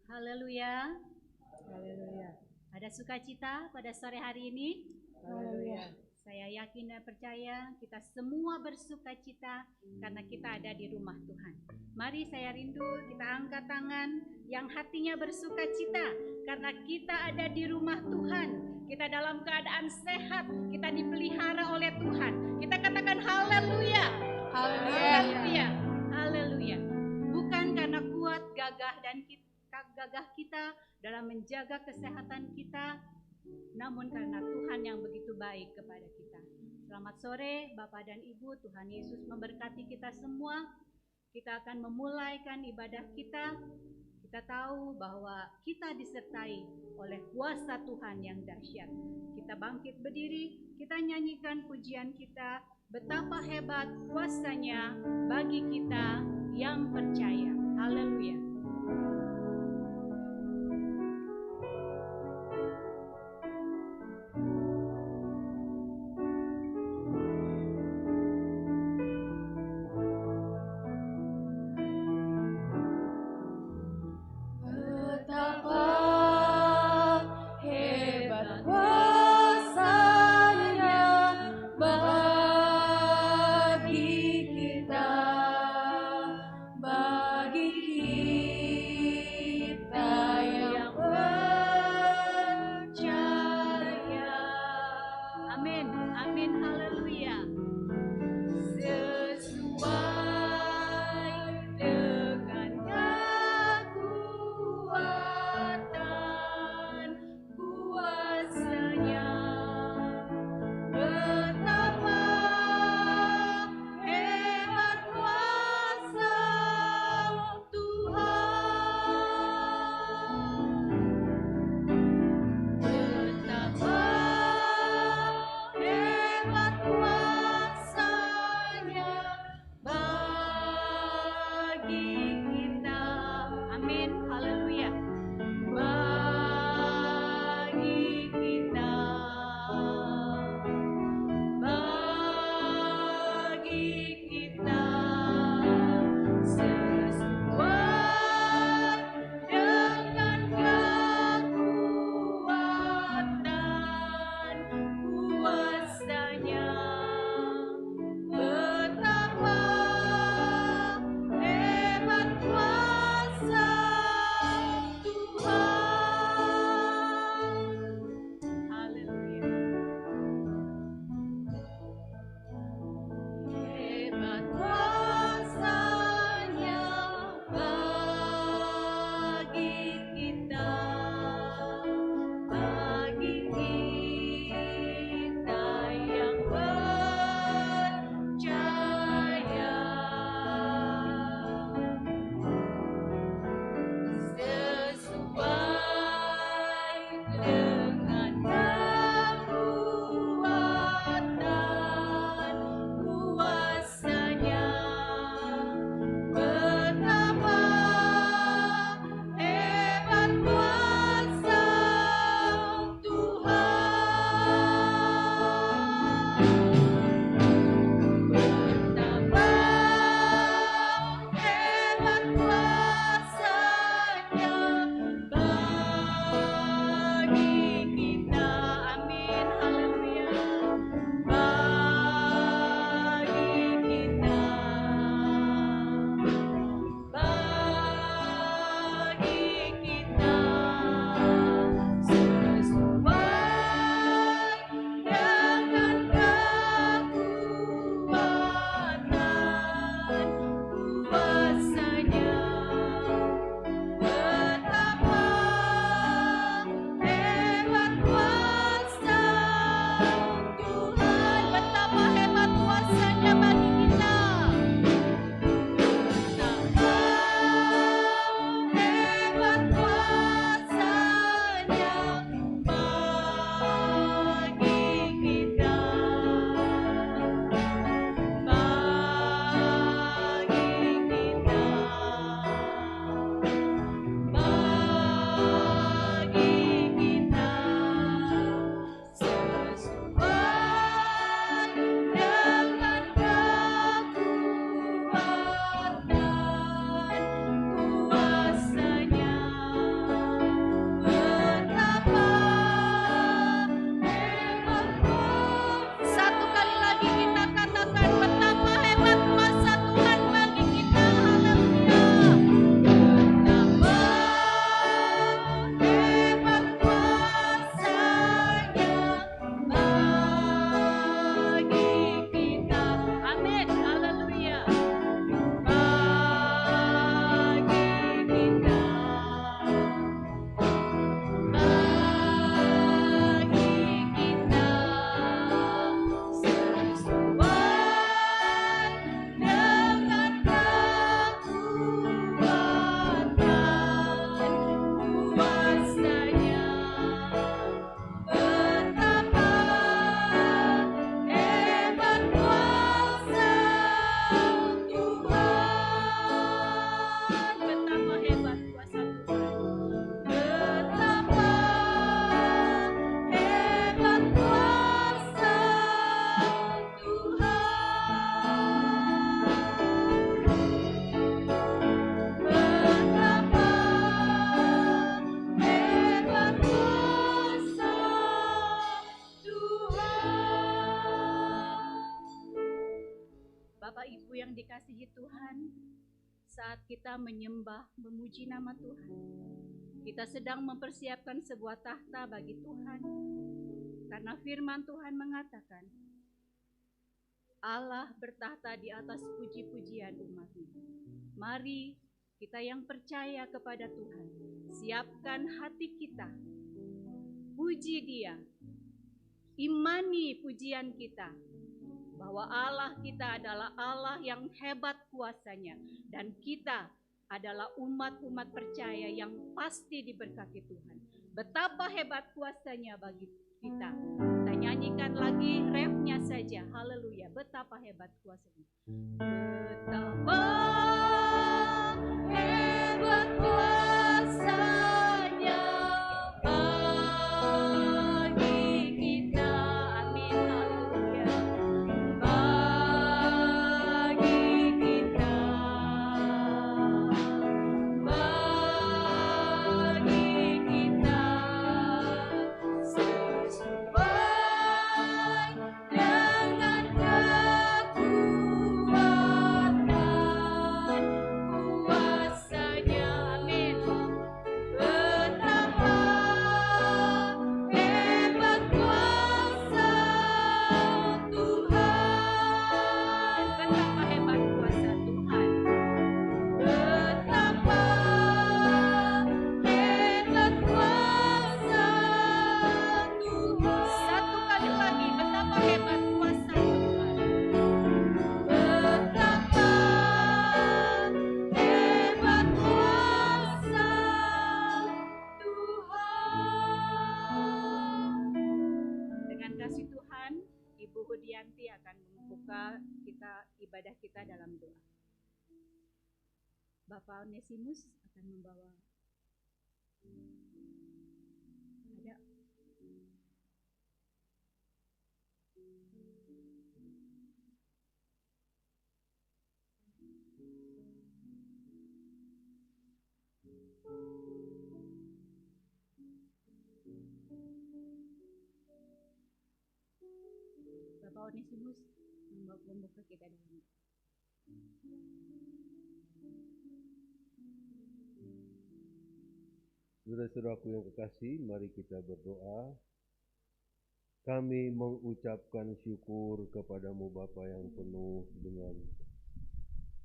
Haleluya. Haleluya. Ada sukacita pada sore hari ini. Haleluya. Saya yakin dan percaya kita semua bersukacita karena kita ada di rumah Tuhan. Mari saya rindu kita angkat tangan yang hatinya bersukacita karena kita ada di rumah Tuhan. Kita dalam keadaan sehat, kita dipelihara oleh Tuhan. Kita katakan haleluya. Haleluya. Haleluya. Bukan karena kuat gagah kita dalam menjaga kesehatan kita, namun karena Tuhan yang begitu baik kepada kita. Selamat sore Bapak dan Ibu, Tuhan Yesus memberkati kita semua. Kita akan memulaikan ibadah kita. Kita tahu bahwa kita disertai oleh kuasa Tuhan yang dahsyat. Kita bangkit berdiri, kita nyanyikan pujian kita. Betapa hebat kuasanya bagi kita yang percaya. Haleluya. Tuhan yang dikasihi Tuhan, saat kita menyembah, memuji nama Tuhan, kita sedang mempersiapkan sebuah tahta bagi Tuhan. Karena firman Tuhan mengatakan, Allah bertahta di atas puji-pujian umat-Nya. Mari kita yang percaya kepada Tuhan, siapkan hati kita, puji Dia, imani pujian kita, bahwa Allah kita adalah Allah yang hebat kuasanya, dan kita adalah umat-umat percaya yang pasti diberkati Tuhan. Betapa hebat kuasanya bagi kita. Kita nyanyikan lagi refnya saja. Haleluya, betapa hebat kuasanya. Betapa hebat kuasanya bagi kita. Amin, haleluya. Bagi kita, sesuai dengan kekuatan kuasanya. Amin. Betapa hebat kuasa Tuhan. Betapa hebat kuasa Tuhan. Betapa hebat kuasa Tuhan. Satu kali lagi, betapa hebat kuasa Tuhan. Betapa hebat kuasa Tuhan. Dengan kasih Tuhan, Ibu Hudianti akan membuka ibadah kita dalam doa. Bapak Onesimus akan membawa. Ada. Bapak Onesimus membuka kita dalam doa. Saudara-saudaraku yang kekasih, mari kita berdoa. Kami mengucapkan syukur kepadamu Bapa yang penuh dengan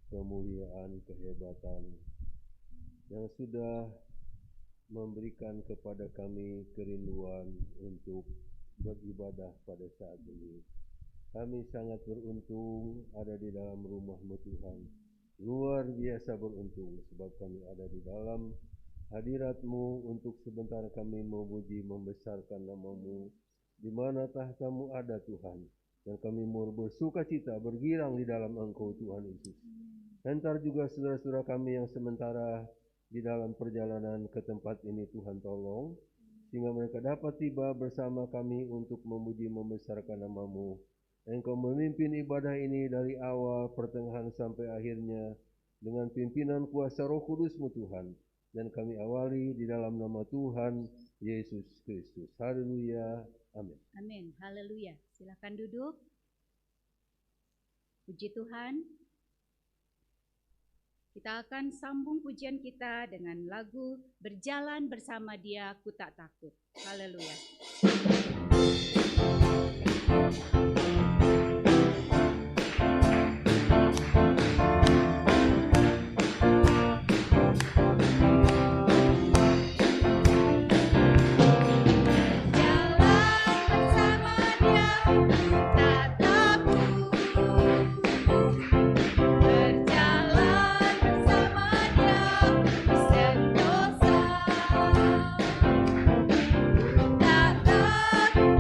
kemuliaan, kehebatan, yang sudah memberikan kepada kami kerinduan untuk beribadah pada saat ini. Kami sangat beruntung ada di dalam rumah-Mu Tuhan. Luar biasa beruntung sebab kami ada di dalam hadirat-Mu untuk sebentar kami memuji membesarkan nama-Mu, di mana tahta-Mu ada Tuhan, dan kami mau bersuka cita bergirang di dalam Engkau Tuhan Yesus. Hantar juga saudara-saudara kami yang sementara di dalam perjalanan ke tempat ini, Tuhan tolong, sehingga mereka dapat tiba bersama kami untuk memuji membesarkan nama-Mu. Engkau memimpin ibadah ini dari awal, pertengahan sampai akhirnya dengan pimpinan kuasa Roh Kudus-Mu Tuhan. Dan kami awali di dalam nama Tuhan Yesus Kristus. Haleluya. Amin. Amin. Haleluya. Silakan duduk. Puji Tuhan. Kita akan sambung pujian kita dengan lagu Berjalan Bersama Dia Ku Tak Takut. Haleluya. Tak takut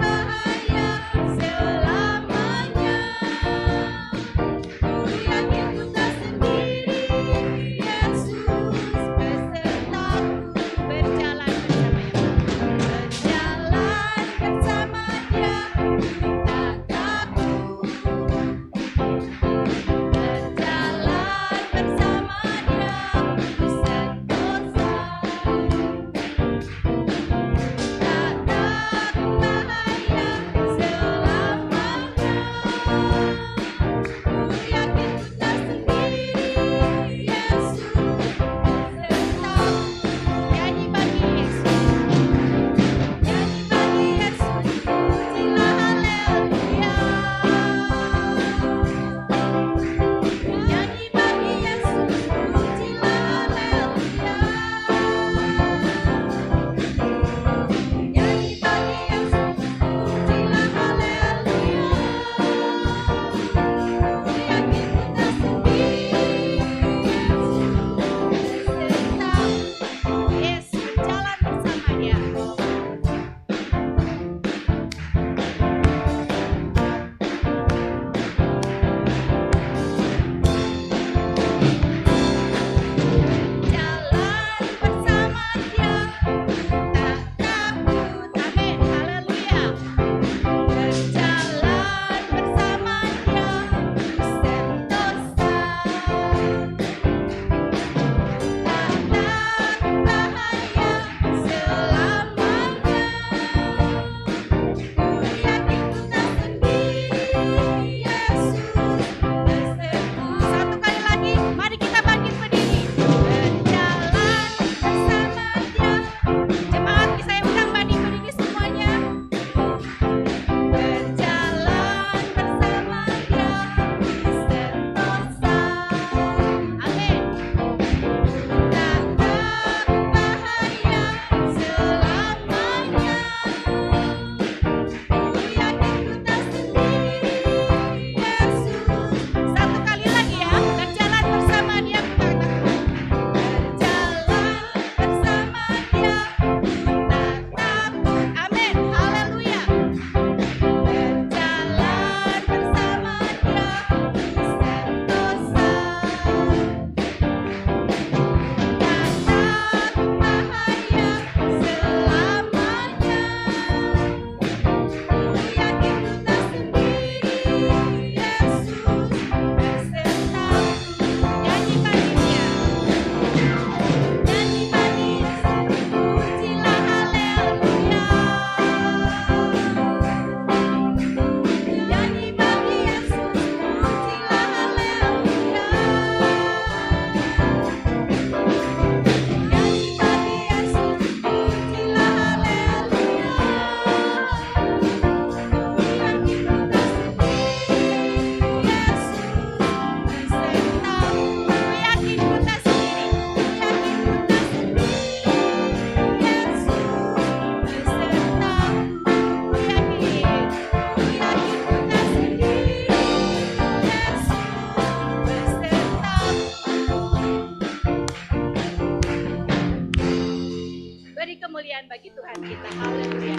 kemuliaan bagi Tuhan kita. Haleluya.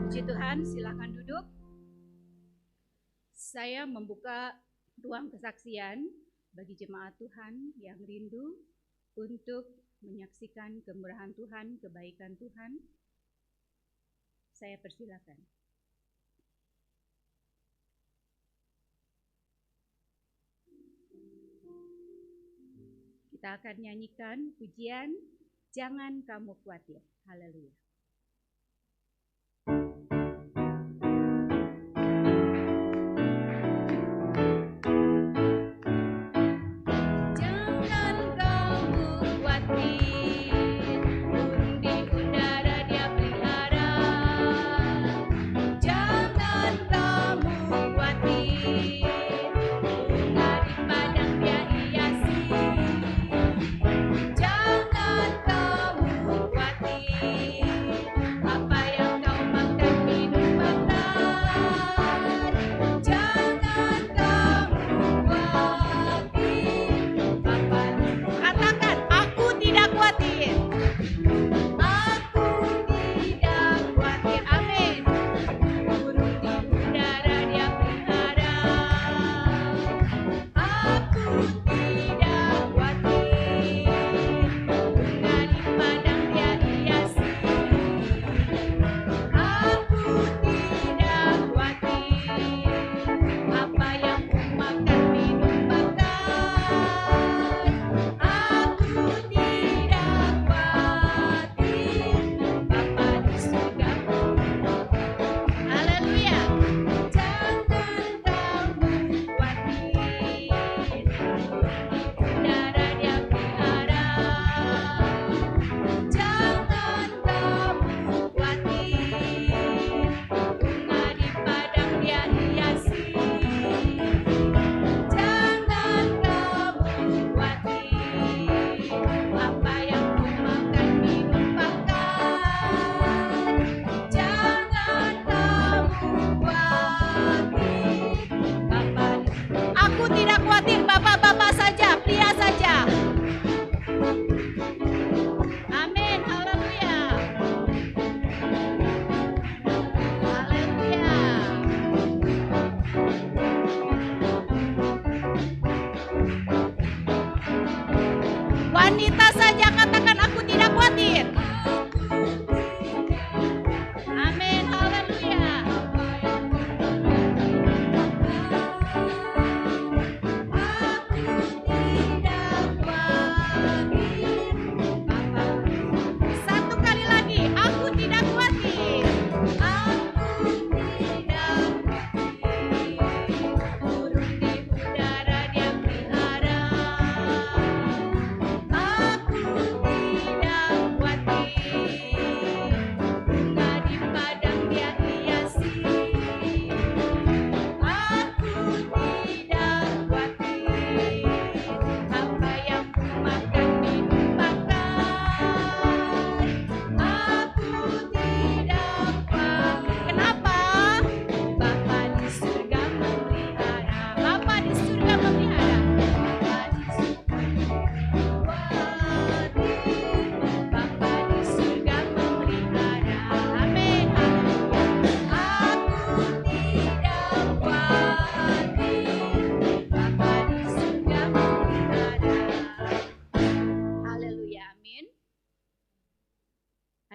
Puji Tuhan, silakan duduk. Saya membuka ruang kesaksian bagi jemaat Tuhan yang rindu untuk menyaksikan kemurahan Tuhan, kebaikan Tuhan. Saya persilakan. Kita akan nyanyikan pujian Jangan Kamu Khawatir. Haleluya.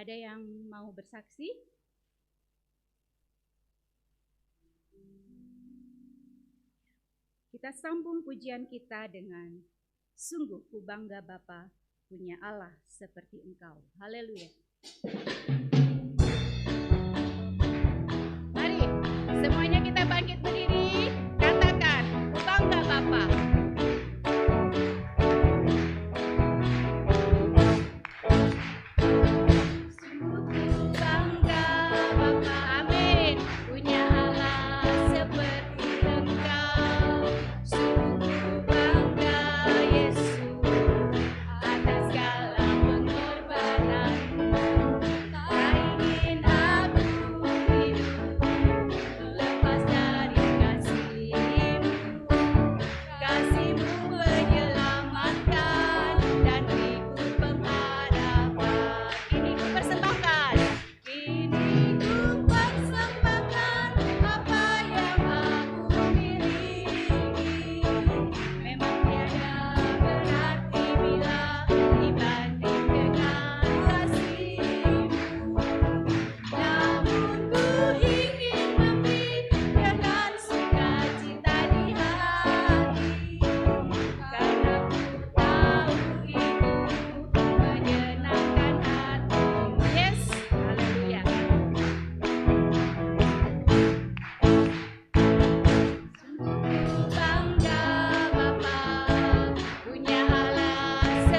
Ada yang mau bersaksi? Kita sambung pujian kita dengan sungguh ku bangga Bapa punya Allah seperti Engkau. Haleluya. Mari semuanya kita bangkit berdiri, katakan ku bangga Bapa. Atas segala pengorbanan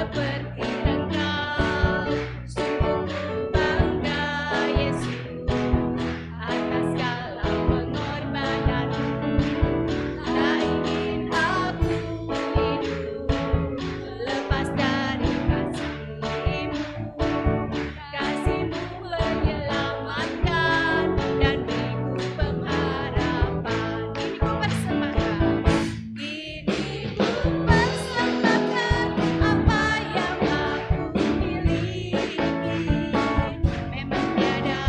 seperti Engkau. Sungguh bangga Yesus atas segala pengorbananmu. Tak ingin aku hidup lepas dari kasih-Mu. Kasih-Mu menyelamatkan dan beriku pengharapan. Kini ku persembahkan, kini ku persembahkan apa yang aku miliki. Memang tiada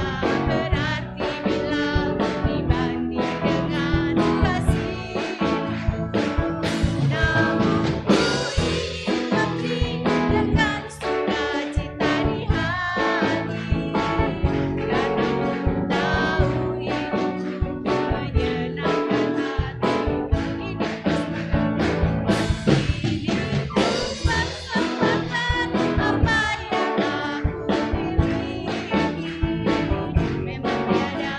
berarti bila dibanding dengan kasih-Mu. Namun ku ingin memberi dengan sukacita di hati, karena ku tahu hidupku menyenangkan hati. Ini persembahkan apa yang aku miliki. Memang tiada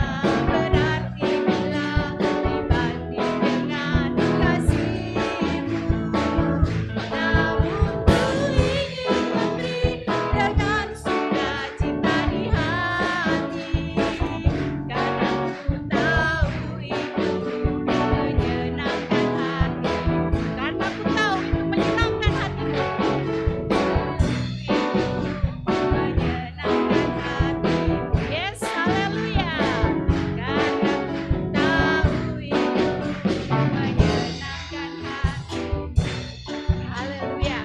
berarti bila dibanding dengan kasih-Mu. Namun ku ingin memberi dengan sukacita di hati, karena ku tahu hidupku menyenangkan hati. Karena ku tahu itu menyenangkan hatimu. Menyenangkan hatimu. Yes, haleluya. Karena ku tahu hidupku menyenangkan hatimu. Haleluya.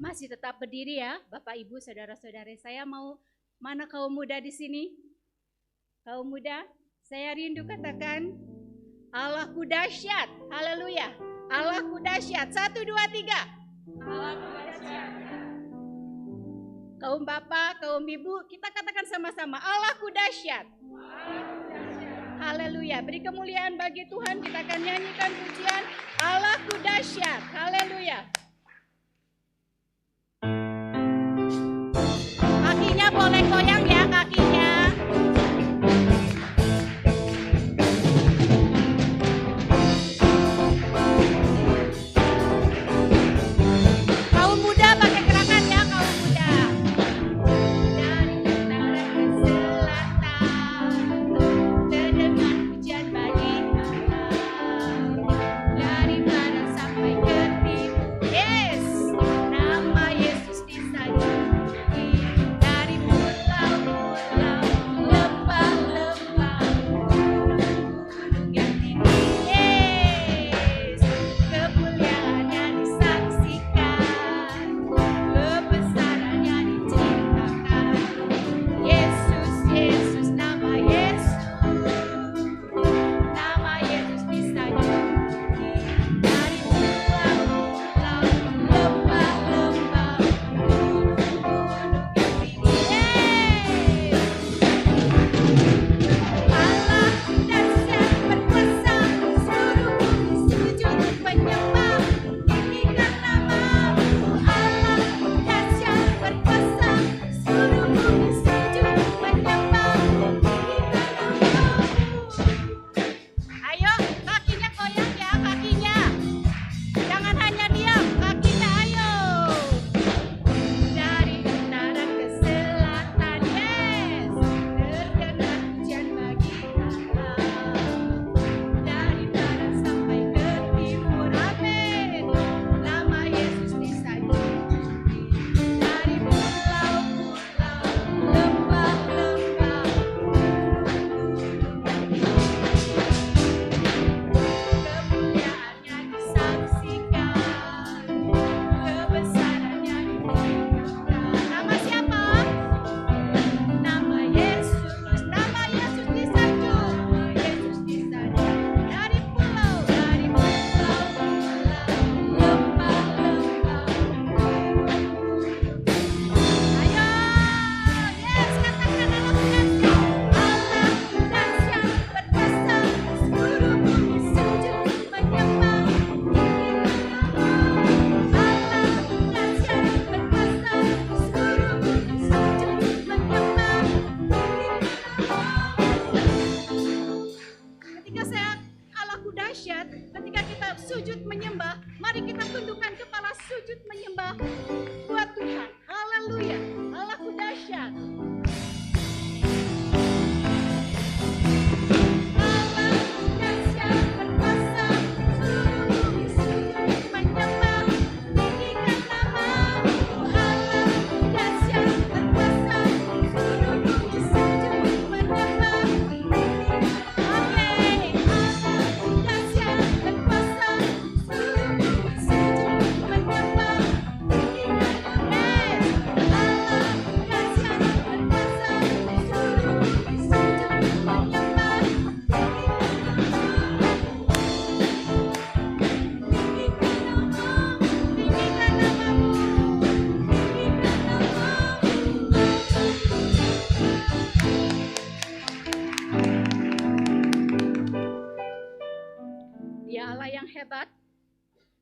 Masih tetap berdiri ya, Bapak Ibu, saudara-saudari. Saya mau, mana kaum muda di sini? Kaum muda, saya rindu katakan, Allahku dahsyat. Haleluya. Allahku dahsyat. 1, 2, 3. Allahku dahsyat. Kaum bapak, kaum ibu, kita katakan sama-sama, Allahku dahsyat. Haleluya. Beri kemuliaan bagi Tuhan. Kita akan nyanyikan pujian Allahku dahsyat. Haleluya. Kakinya boleh goyang ya, kakinya. Kaum muda pakai gerakan ya, kaum muda. Dari utara ke selatan, terdengar pujian bagi Allah. Dari barat sampai ke timur, sujud menyembah. Mari kita tundukkan kepala sujud menyembah buat Tuhan. Haleluya, Allahku dahsyat. Dia Allah yang hebat,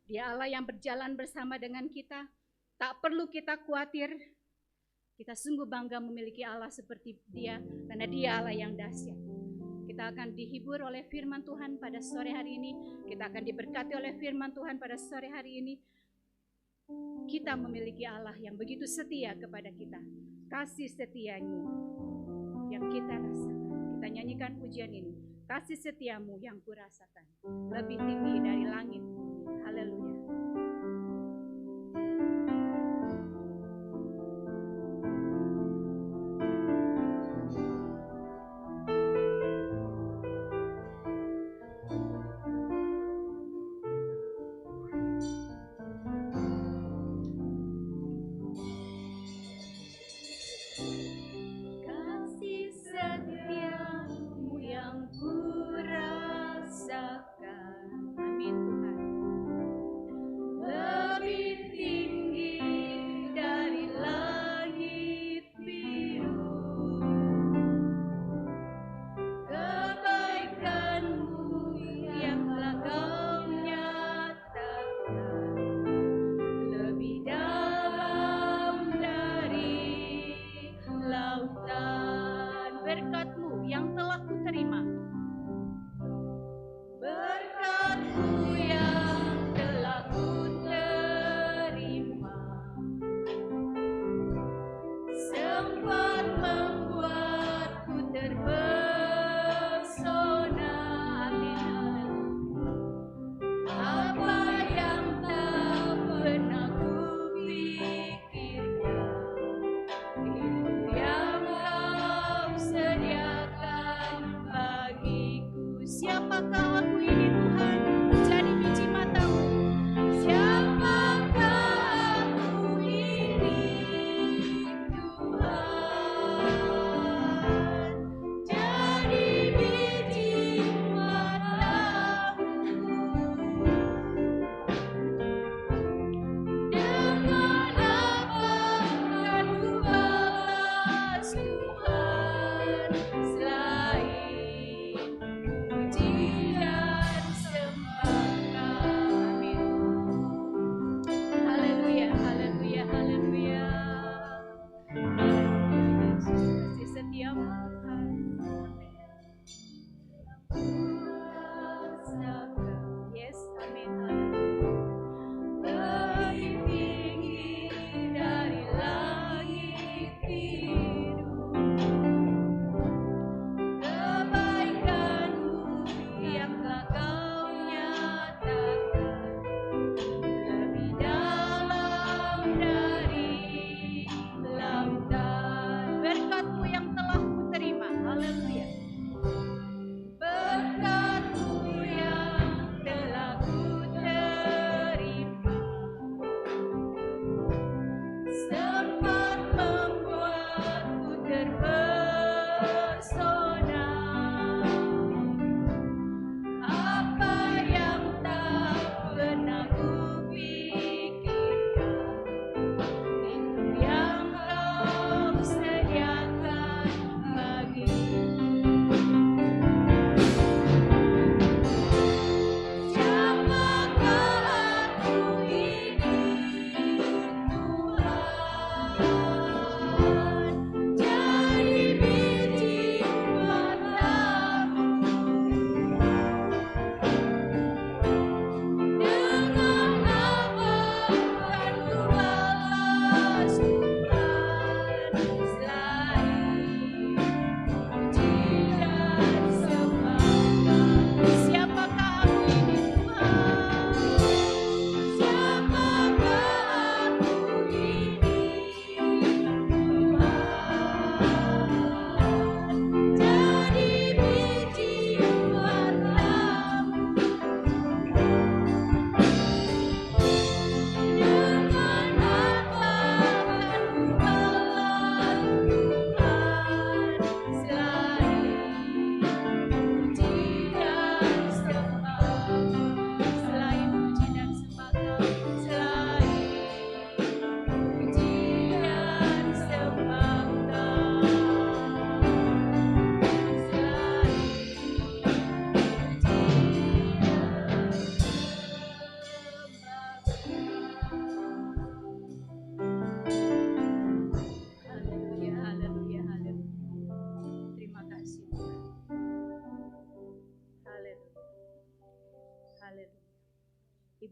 Dia Allah yang berjalan bersama dengan kita. Tak perlu kita khawatir, kita sungguh bangga memiliki Allah seperti Dia, karena Dia Allah yang dahsyat. Kita akan dihibur oleh firman Tuhan pada sore hari ini, kita akan diberkati oleh firman Tuhan pada sore hari ini. Kita memiliki Allah yang begitu setia kepada kita. Kasih setiamu yang kita rasakan. Kita nyanyikan pujian ini. Kasih setiamu yang kurasakan lebih tinggi dari langit. Haleluya. Kasih setiamu yang kurasakan. Amin.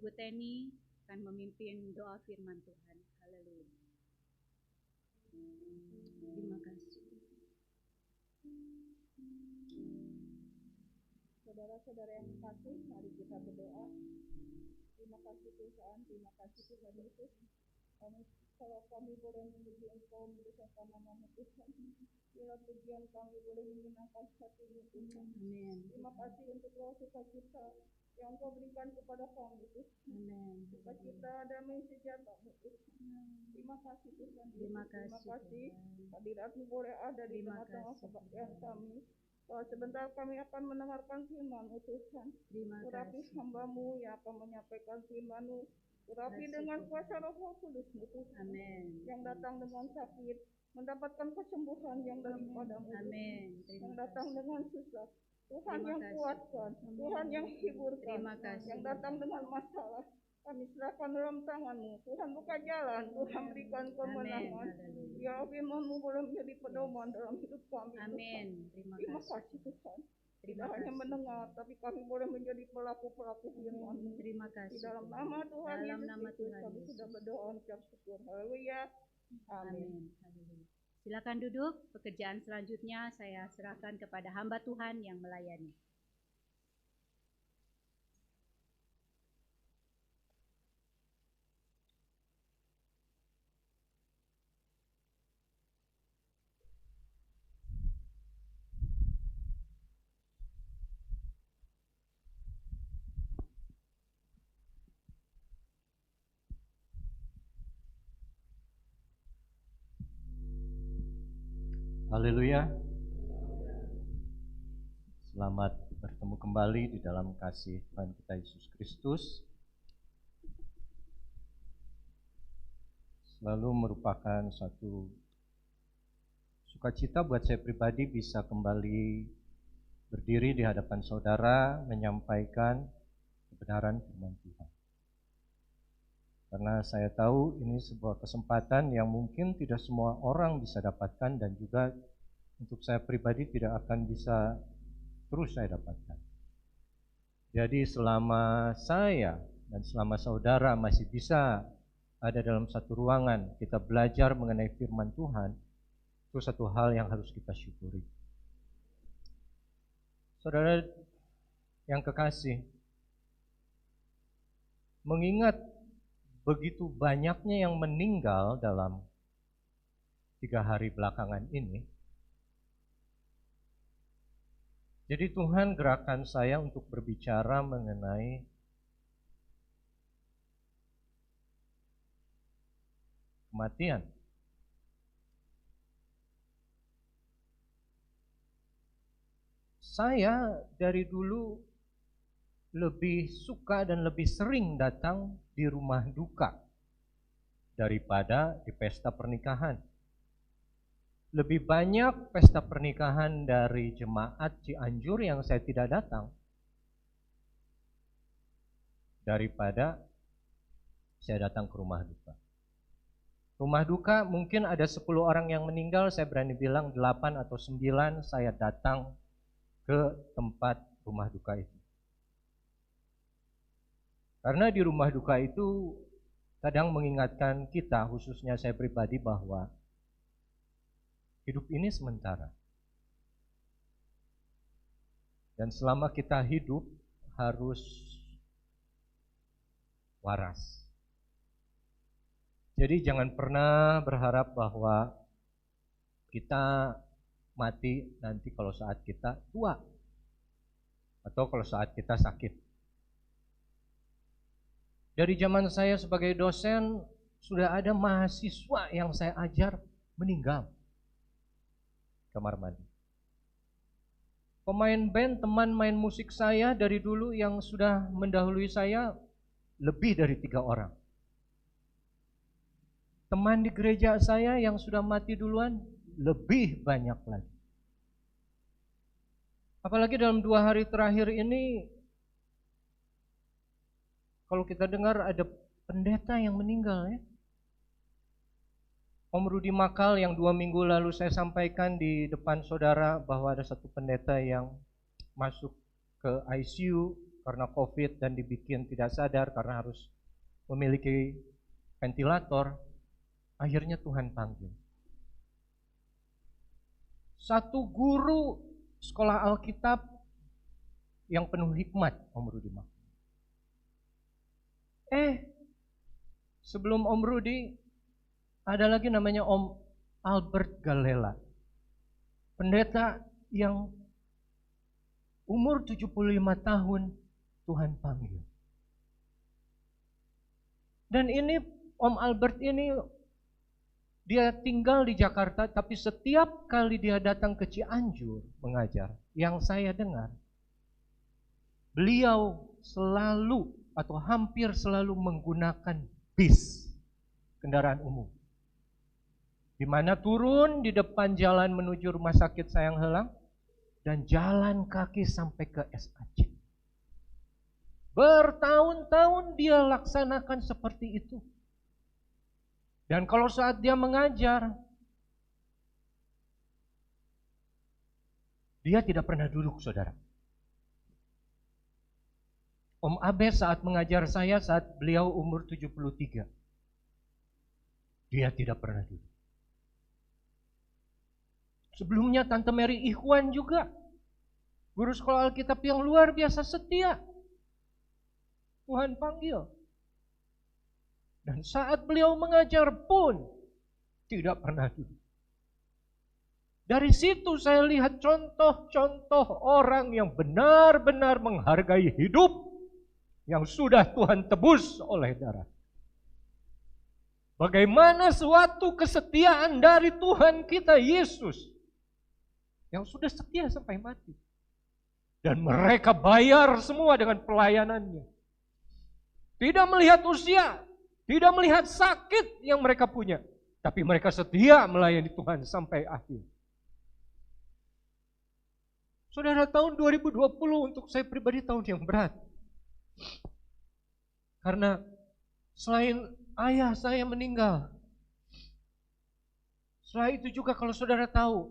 Ibu Teni akan memimpin doa firman Tuhan. Haleluya. Terima kasih. Saudara-saudara yang kasih, mari kita berdoa. Terima kasih Tuhan, terima kasih Tuhan Yesus. Kalau kami boleh memuji Engkau, memuliakan nama Tuhan. Bila pujian kami boleh menyenangkan hati-Mu Tuhan. Amin. Terima kasih untuk roh sukacita yang Engkau berikan kepada kami Tuhan. Amin. Sukacita damai sejahtera Tuhan. Terima kasih Tuhan. Terima Terima kasih. kasih. Tuhan. Hadirat-Mu boleh ada di Terima tengah-tengah kasih, kebaktian Tuhan. kami. Kalau sebentar kami akan mendengarkan firman-Mu Tuhan. Terima Urapi kasih. hamba-Mu yang akan menyampaikan firman-Mu. Urapi Kasih, dengan Tuhan. kuasa Roh Kudus-Mu Tuhan. Amin. Yang datang dengan sakit, mendapatkan kesembuhan yang daripada-Mu. Amin. Yang Terima datang kasih. dengan susah, Tuhan Terima yang kasih. kuatkan, Tuhan yang hiburkan. Terima kasih. Yang datang dengan masalah, kami serahkan dalam tangan-Mu. Tuhan buka jalan, Tuhan berikan Amin. kemenangan. Haleluya. Ya firman-Mu boleh menjadi pedoman dalam hidup kami. Tuhan. Amin. Terima Terima kasih. kasih Tuhan. Terima Tidak hanya kasih. mendengar, tapi kami boleh menjadi pelaku-pelaku firman-Mu. Terima Di kasih. dalam Tuhan. nama Tuhan Dalam Yesus nama Kristus, Tuhan kami Yesus. sudah berdoa ucap syukur. Haleluya. Amin. Amin. Haleluya. Silakan duduk. Pekerjaan selanjutnya saya serahkan kepada hamba Tuhan yang melayani. Haleluya. Selamat bertemu kembali di dalam kasih Tuhan kita Yesus Kristus. Selalu merupakan satu sukacita buat saya pribadi bisa kembali berdiri di hadapan saudara menyampaikan kebenaran firman Tuhan. Karena saya tahu ini sebuah kesempatan yang mungkin tidak semua orang bisa dapatkan dan juga untuk saya pribadi tidak akan bisa terus saya dapatkan. Jadi selama saya dan selama saudara masih bisa ada dalam satu ruangan kita belajar mengenai firman Tuhan, itu satu hal yang harus kita syukuri. Saudara yang kekasih, mengingat begitu banyaknya yang meninggal dalam 3 hari belakangan ini, jadi Tuhan gerakkan saya untuk berbicara mengenai kematian. Saya dari dulu lebih suka dan lebih sering datang di rumah duka daripada di pesta pernikahan. Lebih banyak pesta pernikahan dari jemaat Cianjur yang saya tidak datang daripada saya datang ke rumah duka. Rumah duka mungkin ada 10 orang yang meninggal, saya berani bilang 8 atau 9 saya datang ke tempat rumah duka itu. Karena di rumah duka itu kadang mengingatkan kita, khususnya saya pribadi, bahwa hidup ini sementara. Dan selama kita hidup harus waras. Jadi jangan pernah berharap bahwa kita mati nanti kalau saat kita tua atau kalau saat kita sakit. Dari zaman saya sebagai dosen sudah ada mahasiswa yang saya ajar meninggal kamar mandi. Pemain band, teman main musik saya dari dulu yang sudah mendahului saya lebih dari 3 orang. Teman di gereja saya yang sudah mati duluan lebih banyak lagi. Apalagi dalam 2 hari terakhir ini, kalau kita dengar ada pendeta yang meninggal ya. Om Rudi Makal yang 2 minggu lalu saya sampaikan di depan saudara bahwa ada satu pendeta yang masuk ke ICU karena COVID dan dibikin tidak sadar karena harus memiliki ventilator. Akhirnya Tuhan panggil. Satu guru sekolah Alkitab yang penuh hikmat, Om Rudi. Sebelum Om Rudi, ada lagi namanya Om Albert Galela. Pendeta yang umur 75 tahun Tuhan panggil. Dan ini Om Albert ini dia tinggal di Jakarta, tapi setiap kali dia datang ke Cianjur mengajar, yang saya dengar, beliau selalu atau hampir selalu menggunakan bis, kendaraan umum. Di mana turun di depan jalan menuju rumah sakit Sayang Heulang dan jalan kaki sampai ke SAC. Bertahun-tahun dia laksanakan seperti itu. Dan kalau saat dia mengajar, dia tidak pernah duduk, saudara. Om Abe saat mengajar saya saat beliau umur 73. Dia tidak pernah duduk. Sebelumnya Tante Mary Ikhwan juga, guru sekolah Alkitab yang luar biasa setia. Tuhan panggil. Dan saat beliau mengajar pun tidak pernah duduk. Dari situ saya lihat contoh-contoh orang yang benar-benar menghargai hidup yang sudah Tuhan tebus oleh darah. Bagaimana suatu kesetiaan dari Tuhan kita Yesus yang sudah setia sampai mati. Dan mereka bayar semua dengan pelayanannya. Tidak melihat usia, tidak melihat sakit yang mereka punya, tapi mereka setia melayani Tuhan sampai akhir. Saudara, tahun 2020 untuk saya pribadi tahun yang berat. Karena selain ayah saya meninggal, setelah itu juga kalau saudara tahu,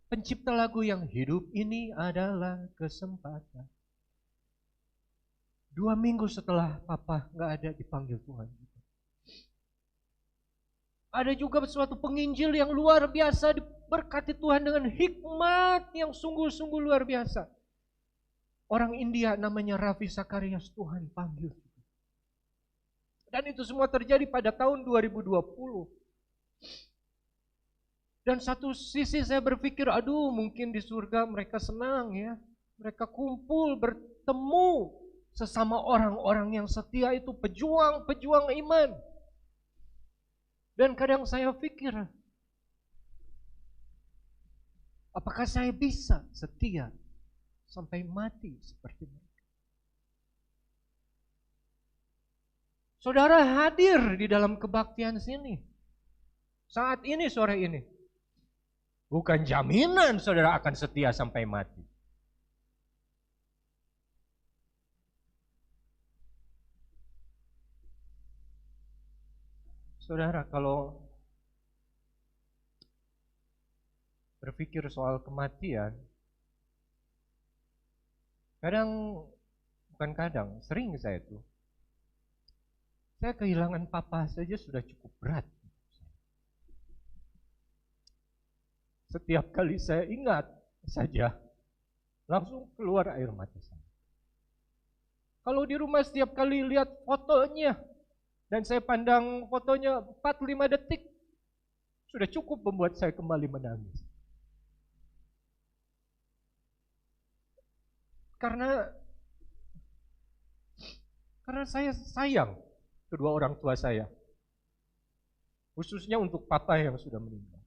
pencipta lagu yang hidup ini adalah kesempatan. 2 minggu setelah papa gak ada dipanggil Tuhan. Ada juga suatu penginjil yang luar biasa diberkati Tuhan dengan hikmat yang sungguh-sungguh luar biasa. Orang India namanya Ravi Sakarias, Tuhan panggil. Dan itu semua terjadi pada tahun 2020. Dan satu sisi saya berpikir, aduh mungkin di surga mereka senang ya. Mereka kumpul, bertemu sesama orang-orang yang setia itu, pejuang-pejuang iman. Dan kadang saya pikir, apakah saya bisa setia sampai mati seperti mereka? Saudara hadir di dalam kebaktian sini. Saat ini, sore ini. Bukan jaminan saudara akan setia sampai mati. Saudara, kalau berpikir soal kematian, sering saya tuh. Saya kehilangan papa saja sudah cukup berat. Setiap kali saya ingat saja, langsung keluar air mata saya. Kalau di rumah setiap kali lihat fotonya, dan saya pandang fotonya 4-5 detik, sudah cukup membuat saya kembali menangis. Karena saya sayang kedua orang tua saya. Khususnya untuk papa yang sudah meninggal.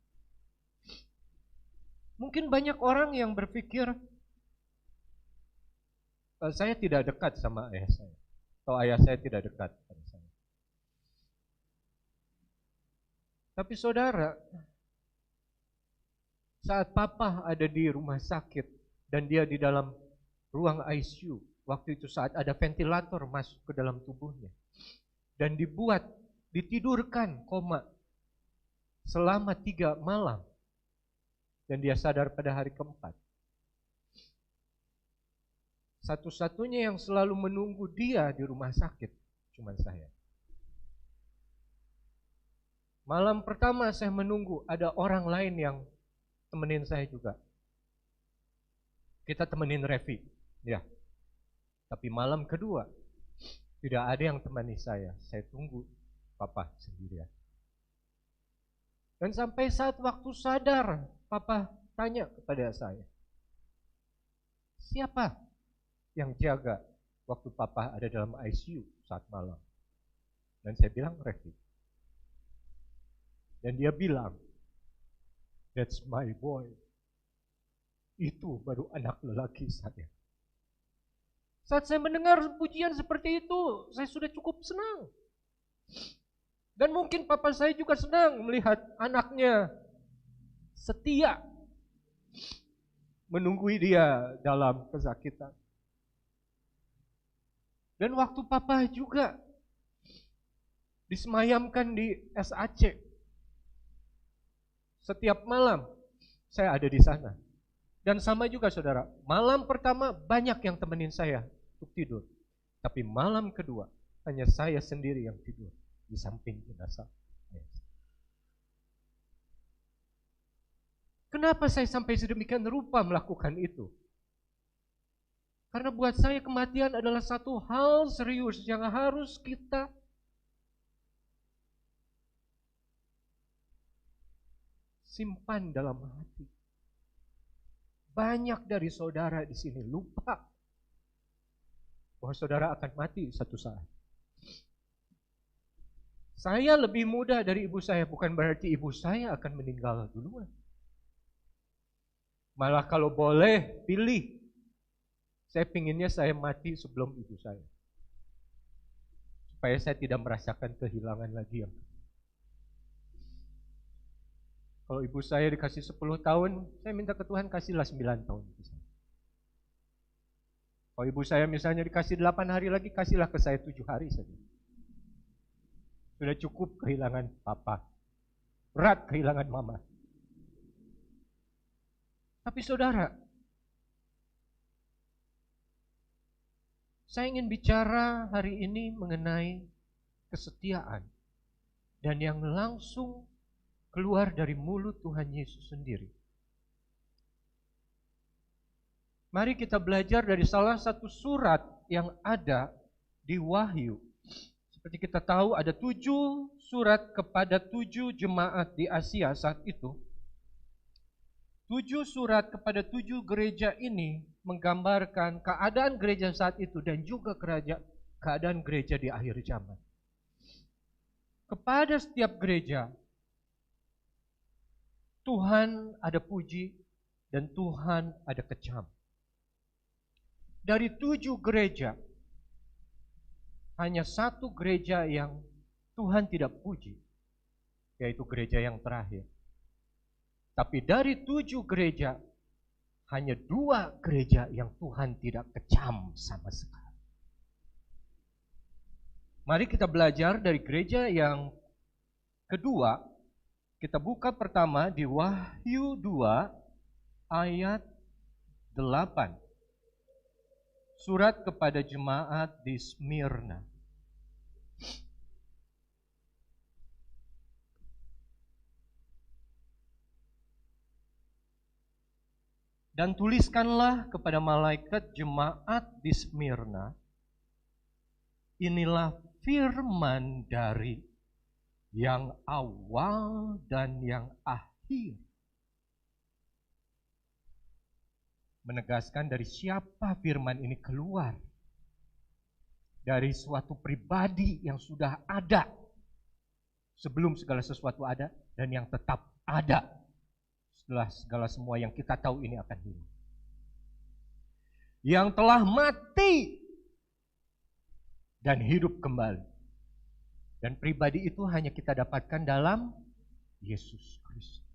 Mungkin banyak orang yang berpikir, saya tidak dekat sama ayah saya. Atau ayah saya tidak dekat pada saya. Tapi saudara, saat papa ada di rumah sakit dan dia di dalam ruang ICU, waktu itu saat ada ventilator masuk ke dalam tubuhnya dan ditidurkan koma selama 3 malam dan dia sadar pada hari keempat. Satu-satunya yang selalu menunggu dia di rumah sakit cuma saya. Malam pertama saya menunggu, ada orang lain yang temenin saya juga. Kita temenin Revi, ya. Tapi malam kedua tidak ada yang temani saya tunggu Papa sendirian. Dan sampai saat waktu sadar, Papa tanya kepada saya, siapa yang jaga waktu Papa ada dalam ICU saat malam? Dan saya bilang Revi. Dan dia bilang, that's my boy. Itu baru anak lelaki saya. Saat saya mendengar pujian seperti itu, saya sudah cukup senang. Dan mungkin papa saya juga senang melihat anaknya setia menunggui dia dalam kesakitan. Dan waktu papa juga disemayamkan di SAC, setiap malam saya ada di sana. Dan sama juga saudara, malam pertama banyak yang temenin saya untuk tidur. Tapi malam kedua hanya saya sendiri yang tidur di samping jenazah. Kenapa saya sampai sedemikian rupa melakukan itu? Karena buat saya kematian adalah satu hal serius yang harus kita simpan dalam hati. Banyak dari saudara di sini lupa bahwa saudara akan mati satu saat. Saya lebih muda dari ibu saya, bukan berarti ibu saya akan meninggal duluan. Malah kalau boleh pilih, saya pinginnya saya mati sebelum ibu saya. Supaya saya tidak merasakan kehilangan lagi yang. Kalau ibu saya dikasih 10 tahun, saya minta ke Tuhan kasihlah 9 tahun. Kalau ibu saya misalnya dikasih 8 hari lagi, kasihlah ke saya 7 hari saja. Sudah cukup kehilangan papa. Berat kehilangan mama. Tapi saudara, saya ingin bicara hari ini mengenai kesetiaan. Dan yang langsung keluar dari mulut Tuhan Yesus sendiri. Mari kita belajar dari salah satu surat yang ada di Wahyu. Seperti kita tahu ada 7 surat kepada 7 jemaat di Asia saat itu. 7 surat kepada 7 gereja ini menggambarkan keadaan gereja saat itu dan juga keadaan gereja di akhir zaman. Kepada setiap gereja, Tuhan ada puji dan Tuhan ada kecam. Dari 7 gereja, hanya 1 gereja yang Tuhan tidak puji, yaitu gereja yang terakhir. Tapi dari 7 gereja, hanya 2 gereja yang Tuhan tidak kecam sama sekali. Mari kita belajar dari gereja yang kedua. Kita buka pertama di Wahyu 2 ayat 8. Surat kepada jemaat di Smyrna. Dan tuliskanlah kepada malaikat jemaat di Smyrna, inilah firman dari yang awal dan yang akhir. Menegaskan dari siapa firman ini keluar. Dari suatu pribadi yang sudah ada. Sebelum segala sesuatu ada dan yang tetap ada. Setelah segala semua yang kita tahu ini akan hilang. Yang telah mati dan hidup kembali. Dan pribadi itu hanya kita dapatkan dalam Yesus Kristus.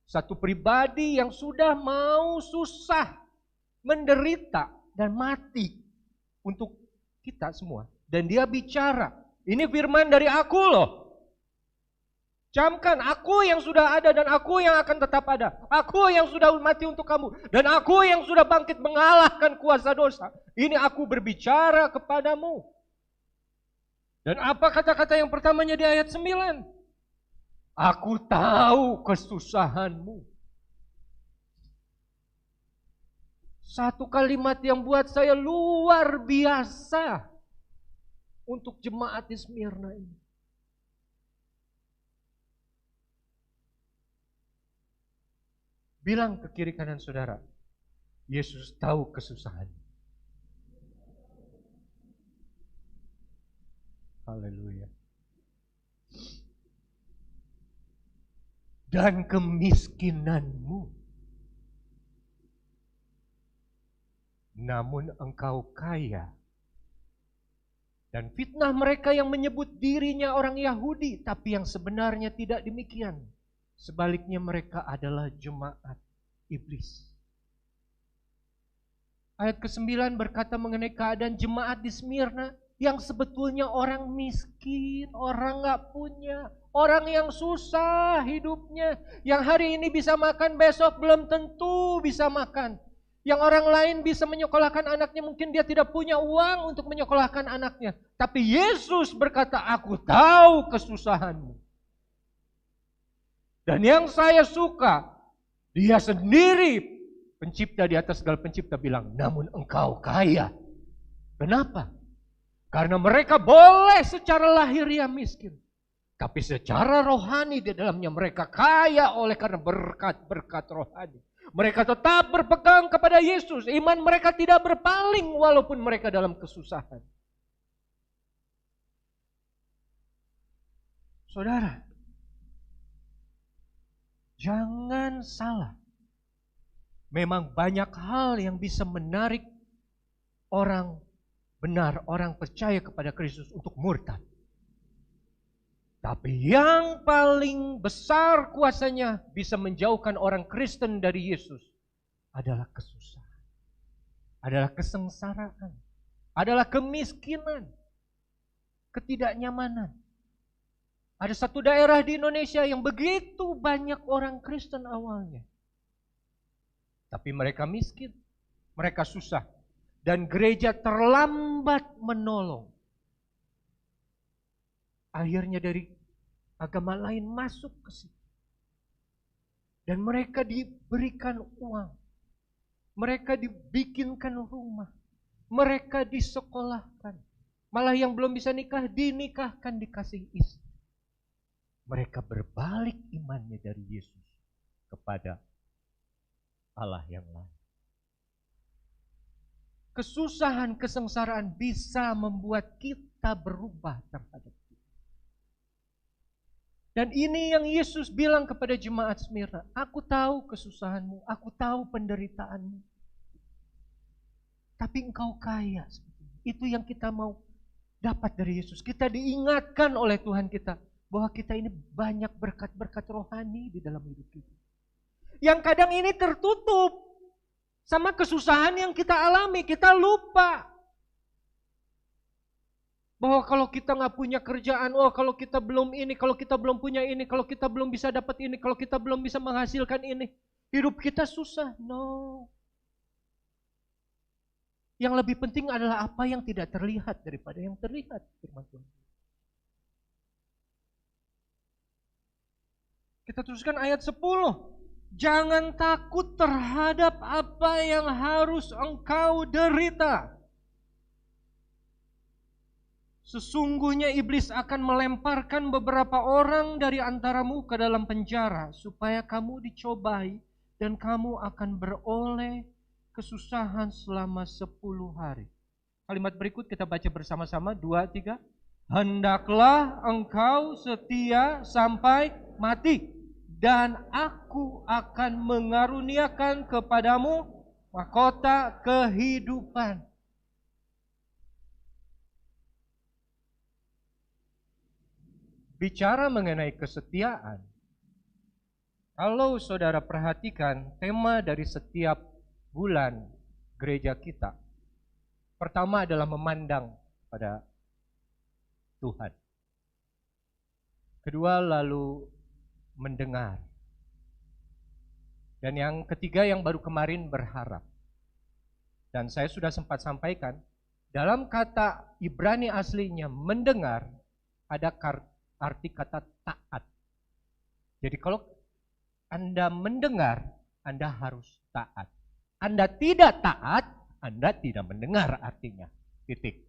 Satu pribadi yang sudah mau susah, menderita, dan mati untuk kita semua. Dan dia bicara, ini firman dari aku loh. Camkan, aku yang sudah ada dan aku yang akan tetap ada. Aku yang sudah mati untuk kamu. Dan aku yang sudah bangkit mengalahkan kuasa dosa. Ini aku berbicara kepadamu. Dan apa kata-kata yang pertamanya di ayat 9? Aku tahu kesusahanmu. Satu kalimat yang buat saya luar biasa untuk jemaat di Smyrna ini. Bilang ke kiri kanan saudara, Yesus tahu kesusahanmu. Haleluya. Dan kemiskinanmu. Namun engkau kaya. Dan fitnah mereka yang menyebut dirinya orang Yahudi, tapi yang sebenarnya tidak demikian. Sebaliknya mereka adalah jemaat iblis. Ayat ke-9 berkata mengenai keadaan jemaat di Smyrna yang sebetulnya orang miskin, orang gak punya, orang yang susah hidupnya, yang hari ini bisa makan, besok belum tentu bisa makan. Yang orang lain bisa menyekolahkan anaknya, mungkin dia tidak punya uang untuk menyekolahkan anaknya. Tapi Yesus berkata, aku tahu kesusahanmu. Dan yang saya suka, dia sendiri pencipta di atas segala pencipta bilang, namun engkau kaya. Kenapa? Karena mereka boleh secara lahiriah miskin. Tapi secara rohani di dalamnya mereka kaya oleh karena berkat-berkat rohani. Mereka tetap berpegang kepada Yesus. Iman mereka tidak berpaling walaupun mereka dalam kesusahan. Saudara, jangan salah. Memang banyak hal yang bisa menarik orang benar, orang percaya kepada Kristus untuk murtad. Tapi yang paling besar kuasanya bisa menjauhkan orang Kristen dari Yesus adalah kesusahan, adalah kesengsaraan, adalah kemiskinan, ketidaknyamanan. Ada satu daerah di Indonesia yang begitu banyak orang Kristen awalnya. Tapi mereka miskin, mereka susah. Dan gereja terlambat menolong. Akhirnya dari agama lain masuk ke situ. Dan mereka diberikan uang. Mereka dibikinkan rumah. Mereka disekolahkan. Malah yang belum bisa nikah, dinikahkan, dikasih istri. Mereka berbalik imannya dari Yesus kepada Allah yang lain. Kesusahan, kesengsaraan bisa membuat kita berubah terhadap Tuhan. Dan ini yang Yesus bilang kepada jemaat Smyrna. Aku tahu kesusahanmu, aku tahu penderitaanmu. Tapi engkau kaya. Itu yang kita mau dapat dari Yesus. Kita diingatkan oleh Tuhan kita bahwa kita ini banyak berkat-berkat rohani di dalam hidup kita. Yang kadang ini tertutup sama kesusahan yang kita alami, kita lupa. Bahwa kalau kita nggak punya kerjaan, oh kalau kita belum ini, kalau kita belum punya ini, kalau kita belum bisa dapat ini, kalau kita belum bisa menghasilkan ini, hidup kita susah. No. Yang lebih penting adalah apa yang tidak terlihat daripada yang terlihat, firman Tuhan. Kita teruskan ayat 10. Jangan takut terhadap apa yang harus engkau derita. Sesungguhnya iblis akan melemparkan beberapa orang dari antaramu ke dalam penjara supaya kamu dicobai dan kamu akan beroleh kesusahan selama 10 hari. Kalimat berikut kita baca bersama-sama, 2, 3. Hendaklah engkau setia sampai mati. Dan aku akan mengaruniakan kepadamu mahkota kehidupan. Bicara mengenai kesetiaan, kalau saudara perhatikan tema dari setiap bulan gereja kita, pertama adalah memandang pada Tuhan. Kedua lalu mendengar. Dan yang ketiga yang baru kemarin berharap. Dan saya sudah sempat sampaikan, dalam kata Ibrani aslinya mendengar ada arti kata taat. Jadi kalau Anda mendengar, Anda harus taat. Anda tidak taat, Anda tidak mendengar artinya. Titik.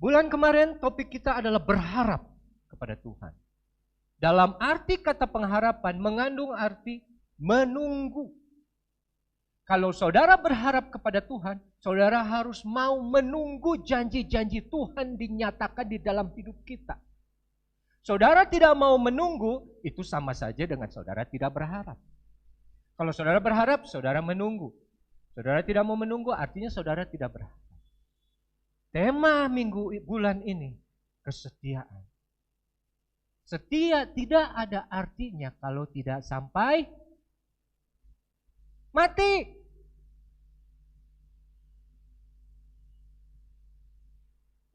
Bulan kemarin topik kita adalah berharap kepada Tuhan. Dalam arti kata pengharapan mengandung arti menunggu. Kalau saudara berharap kepada Tuhan, saudara harus mau menunggu janji-janji Tuhan dinyatakan di dalam hidup kita. Saudara tidak mau menunggu, itu sama saja dengan saudara tidak berharap. Kalau saudara berharap, saudara menunggu. Saudara tidak mau menunggu, artinya saudara tidak berharap. Tema bulan ini, kesetiaan. Setia tidak ada artinya kalau tidak sampai mati.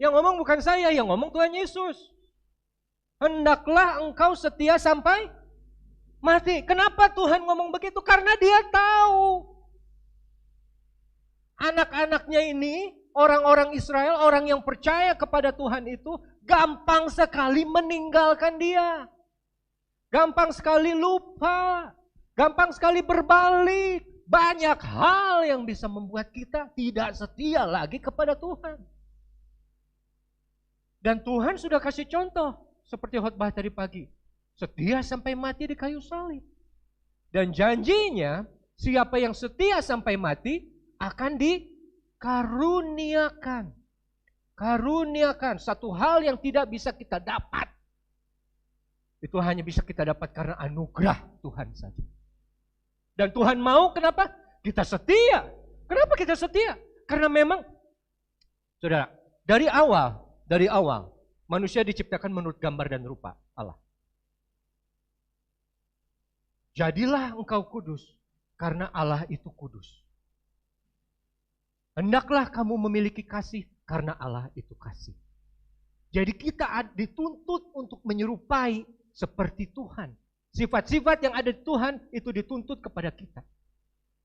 Yang ngomong bukan saya, yang ngomong Tuhan Yesus. Hendaklah engkau setia sampai mati. Kenapa Tuhan ngomong begitu? Karena Dia tahu anak-anaknya ini, orang-orang Israel, orang yang percaya kepada Tuhan itu gampang sekali meninggalkan Dia. Gampang sekali lupa. Gampang sekali berbalik. Banyak hal yang bisa membuat kita tidak setia lagi kepada Tuhan. Dan Tuhan sudah kasih contoh. Seperti khotbah tadi pagi. Setia sampai mati di kayu salib. Dan janjinya siapa yang setia sampai mati akan dikaruniakan. Karuniakan satu hal yang tidak bisa kita dapat. Itu hanya bisa kita dapat karena anugerah Tuhan saja. Dan Tuhan mau kenapa? Kita setia. Kenapa kita setia? Karena memang, saudara, dari awal, manusia diciptakan menurut gambar dan rupa Allah. Jadilah engkau kudus, karena Allah itu kudus. Hendaklah kamu memiliki kasih, karena Allah itu kasih. Jadi kita dituntut untuk menyerupai seperti Tuhan. Sifat-sifat yang ada di Tuhan itu dituntut kepada kita.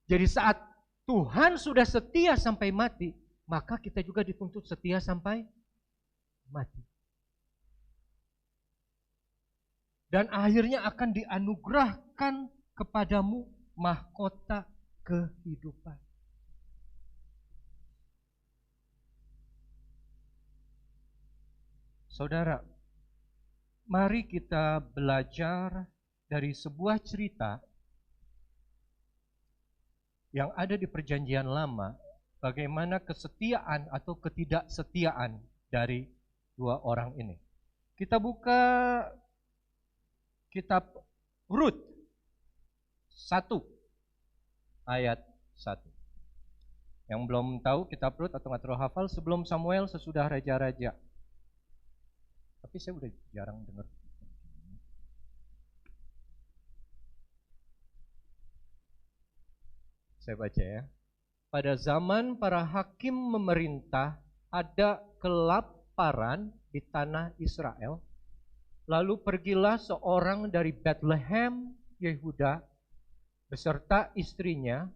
Jadi saat Tuhan sudah setia sampai mati, maka kita juga dituntut setia sampai mati. Dan akhirnya akan dianugerahkan kepadamu mahkota kehidupan. Saudara, mari kita belajar dari sebuah cerita yang ada di Perjanjian Lama, bagaimana kesetiaan atau ketidaksetiaan dari dua orang ini. Kita buka kitab Rut 1 ayat 1. Yang belum tahu kitab Rut atau nggak terlalu hafal, sebelum Samuel sesudah raja-raja. Tapi saya udah jarang dengar. Saya baca ya. Pada zaman para hakim memerintah, ada kelaparan di tanah Israel. Lalu pergilah seorang dari Bethlehem, Yehuda, beserta istrinya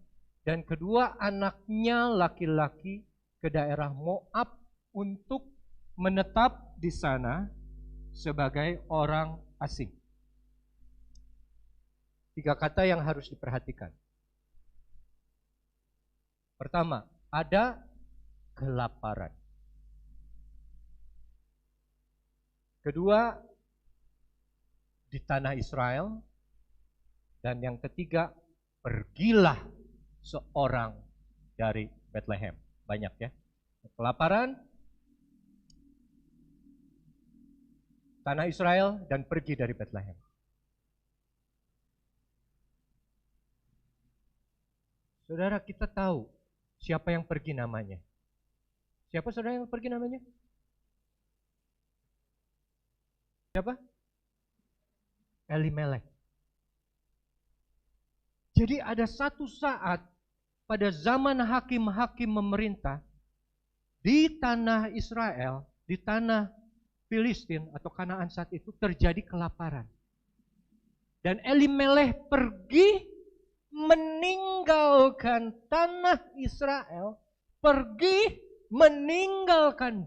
dan kedua anaknya laki-laki ke daerah Moab untuk menetap di sana sebagai orang asing. 3 kata yang harus diperhatikan. Pertama, ada kelaparan. Kedua, di tanah Israel. Dan yang ketiga, pergilah seorang dari Bethlehem. Banyak ya. Kelaparan, tanah Israel, dan pergi dari Bethlehem. Saudara, kita tahu siapa yang pergi namanya. Siapa saudara yang pergi namanya? Siapa? Elimelek. Jadi ada satu saat pada zaman hakim-hakim memerintah di tanah Israel, di tanah Filistin atau Kanaan saat itu terjadi kelaparan. Dan Elimelech pergi meninggalkan tanah Israel, pergi meninggalkan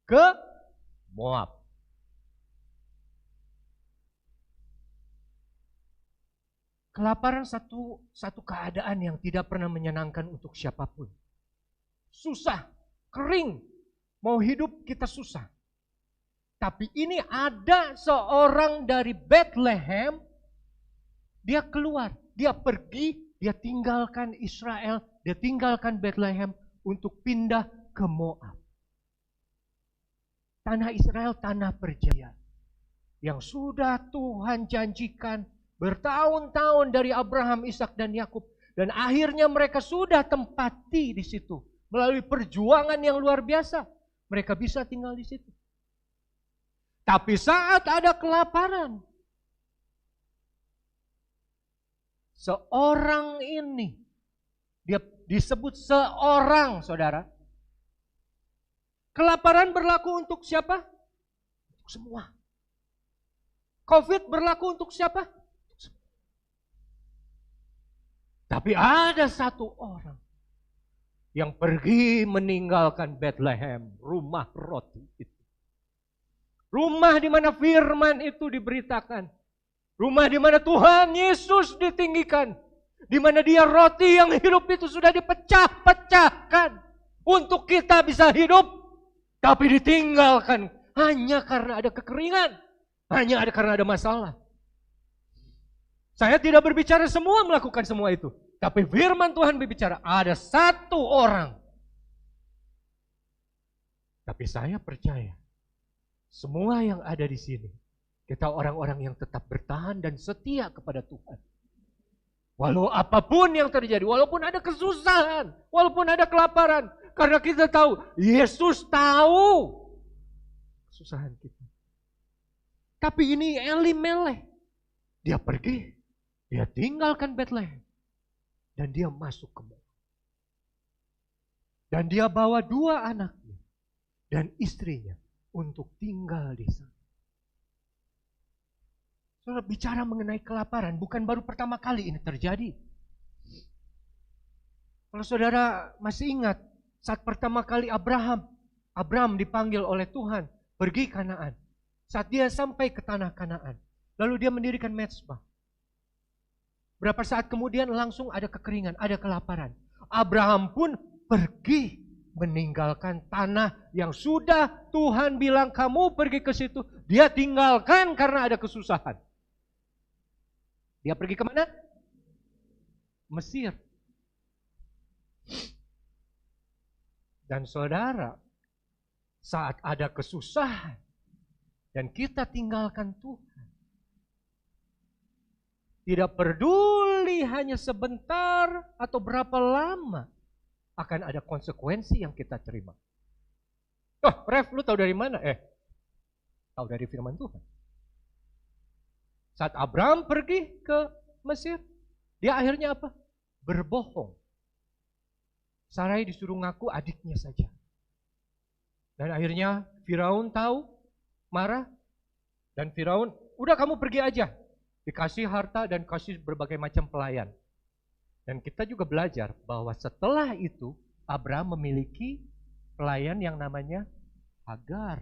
ke Moab. Kelaparan satu keadaan yang tidak pernah menyenangkan untuk siapapun. Susah, kering, mau hidup kita susah. Tapi ini ada seorang dari Bethlehem, dia keluar, dia pergi, dia tinggalkan Israel, dia tinggalkan Bethlehem untuk pindah ke Moab. Tanah Israel, tanah perjanjian yang sudah Tuhan janjikan bertahun-tahun dari Abraham, Ishak dan Yakub, dan akhirnya mereka sudah tempati di situ melalui perjuangan yang luar biasa. Mereka bisa tinggal di situ. Tapi saat ada kelaparan, seorang ini, dia disebut seorang, saudara. Kelaparan berlaku untuk siapa? Untuk semua. COVID berlaku untuk siapa? Untuk semua. Tapi ada satu orang yang pergi meninggalkan Bethlehem, rumah roti itu. Rumah di mana firman itu diberitakan. Rumah di mana Tuhan Yesus ditinggikan. Di mana dia roti yang hidup itu sudah dipecah-pecahkan. Untuk kita bisa hidup. Tapi ditinggalkan hanya karena ada kekeringan. Hanya karena ada masalah. Saya tidak berbicara semua melakukan semua itu. Tapi firman Tuhan berbicara ada satu orang. Tapi saya percaya. Semua yang ada di sini, kita orang-orang yang tetap bertahan dan setia kepada Tuhan. Walau apapun yang terjadi, walaupun ada kesusahan, walaupun ada kelaparan. Karena kita tahu, Yesus tahu kesusahan kita. Tapi ini Elimelech, dia pergi, dia tinggalkan Bethlehem. Dan dia masuk ke Moab. Dan dia bawa 2 anaknya dan istrinya untuk tinggal di sana. Saudara, bicara mengenai kelaparan bukan baru pertama kali ini terjadi. Kalau saudara masih ingat saat pertama kali Abraham dipanggil oleh Tuhan pergi Kanaan. Saat dia sampai ke tanah Kanaan, lalu dia mendirikan mezbah. Berapa saat kemudian langsung ada kekeringan, ada kelaparan. Abraham pun pergi meninggalkan tanah yang sudah Tuhan bilang kamu pergi ke situ. Dia tinggalkan karena ada kesusahan. Dia pergi kemana? Mesir. Dan saudara, saat ada kesusahan dan kita tinggalkan Tuhan, tidak peduli hanya sebentar atau berapa lama, akan ada konsekuensi yang kita terima. Oh, Ref, lu tahu dari mana? Tahu dari firman Tuhan. Saat Abraham pergi ke Mesir, dia akhirnya apa? Berbohong. Sarai disuruh ngaku adiknya saja. Dan akhirnya Firaun tahu, marah. Dan Firaun, udah kamu pergi aja. Dikasih harta dan kasih berbagai macam pelayan. Dan kita juga belajar bahwa setelah itu Abraham memiliki pelayan yang namanya Hagar.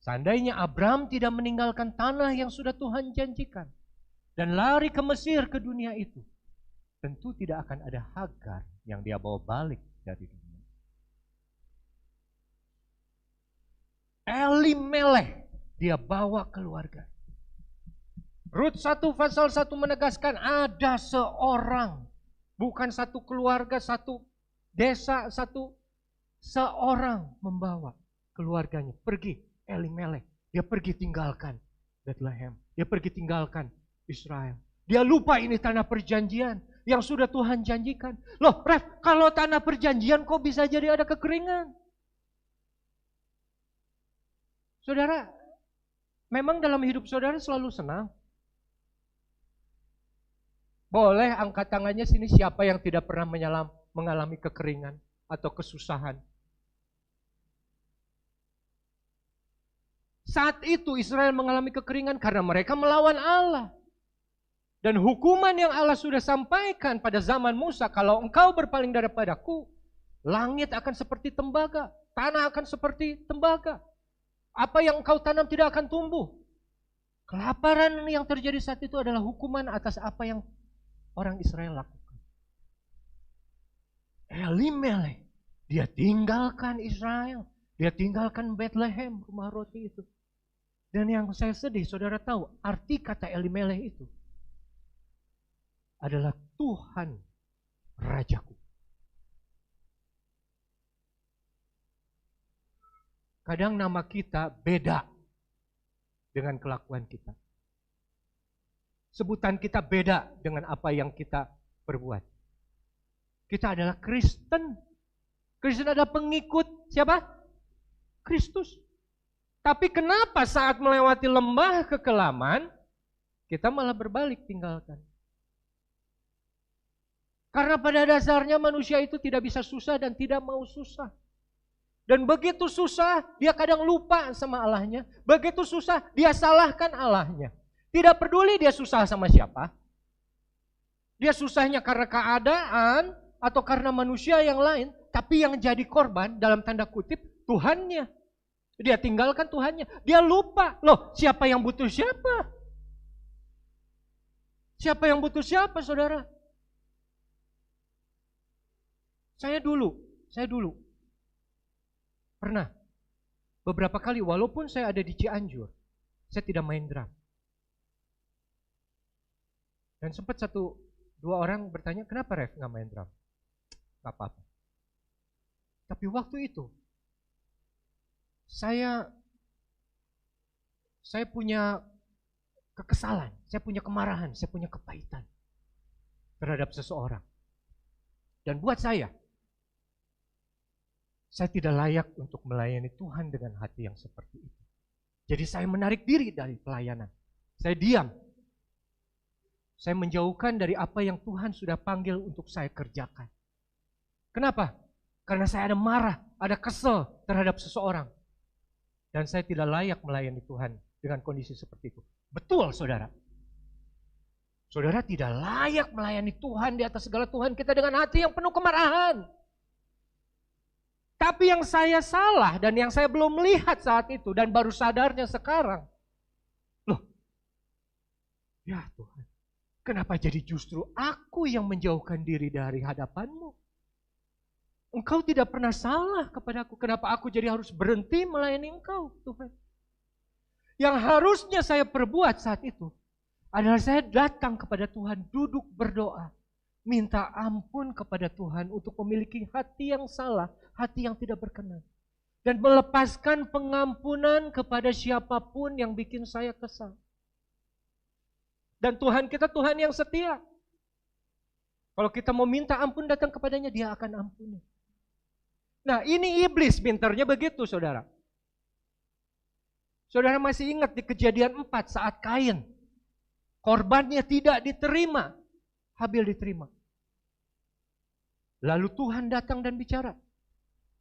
Seandainya Abraham tidak meninggalkan tanah yang sudah Tuhan janjikan dan lari ke Mesir, ke dunia itu, tentu tidak akan ada Hagar yang dia bawa balik dari dunia. Elimelech dia bawa keluarga. Rut 1 pasal 1 menegaskan ada seorang, bukan satu keluarga, satu desa, seorang membawa keluarganya pergi. Elimelech, dia pergi tinggalkan Bethlehem, dia pergi tinggalkan Israel. Dia lupa ini tanah perjanjian yang sudah Tuhan janjikan. Loh, Ref, kalau tanah perjanjian kok bisa jadi ada kekeringan? Saudara, memang dalam hidup saudara selalu senang. Boleh angkat tangannya sini siapa yang tidak pernah mengalami kekeringan atau kesusahan. Saat itu Israel mengalami kekeringan karena mereka melawan Allah. Dan hukuman yang Allah sudah sampaikan pada zaman Musa, kalau engkau berpaling daripadaku, langit akan seperti tembaga, tanah akan seperti tembaga. Apa yang engkau tanam tidak akan tumbuh. Kelaparan yang terjadi saat itu adalah hukuman atas apa yang orang Israel lakukan. Elimelech, dia tinggalkan Israel, dia tinggalkan Bethlehem, rumah roti itu. Dan yang saya sedih, saudara tahu, arti kata Elimelech itu adalah Tuhan Rajaku. Kadang nama kita beda dengan kelakuan kita. Sebutan kita beda dengan apa yang kita perbuat. Kita adalah Kristen. Kristen adalah pengikut siapa? Kristus. Tapi kenapa saat melewati lembah kekelaman, kita malah berbalik tinggalkan? Karena pada dasarnya manusia itu tidak bisa susah dan tidak mau susah. Dan begitu susah, dia kadang lupa sama Allahnya. Begitu susah, dia salahkan Allahnya. Tidak peduli dia susah sama siapa. Dia susahnya karena keadaan atau karena manusia yang lain. Tapi yang jadi korban dalam tanda kutip Tuhannya. Dia tinggalkan Tuhannya. Dia lupa. Loh, siapa yang butuh siapa? Siapa yang butuh siapa, saudara? Saya dulu pernah beberapa kali, walaupun saya ada di Cianjur, saya tidak main drum. Dan sempat 1-2 orang bertanya, kenapa Rev nggak main drum? Gak apa-apa. Tapi waktu itu saya punya kekesalan, saya punya kemarahan, saya punya kepahitan terhadap seseorang. Dan buat saya tidak layak untuk melayani Tuhan dengan hati yang seperti itu. Jadi saya menarik diri dari pelayanan. Saya diam. Saya menjauhkan dari apa yang Tuhan sudah panggil untuk saya kerjakan. Kenapa? Karena saya ada marah, ada kesel terhadap seseorang. Dan saya tidak layak melayani Tuhan dengan kondisi seperti itu. Betul, saudara. Saudara tidak layak melayani Tuhan di atas segala Tuhan kita dengan hati yang penuh kemarahan. Tapi yang saya salah dan yang saya belum melihat saat itu dan baru sadarnya sekarang. Loh, ya Tuhan, kenapa jadi justru aku yang menjauhkan diri dari hadapan-Mu? Engkau tidak pernah salah kepadaku. Kenapa aku jadi harus berhenti melayani Engkau, Tuhan? Yang harusnya saya perbuat saat itu adalah saya datang kepada Tuhan, duduk berdoa, minta ampun kepada Tuhan untuk memiliki hati yang salah, hati yang tidak berkenan. Dan melepaskan pengampunan kepada siapapun yang bikin saya kesal. Dan Tuhan kita Tuhan yang setia. Kalau kita mau minta ampun datang kepadanya, Dia akan ampuni. Nah, ini iblis pintarnya begitu, saudara. Saudara masih ingat di Kejadian 4 saat Kain, korbannya tidak diterima, Habil diterima. Lalu Tuhan datang dan bicara,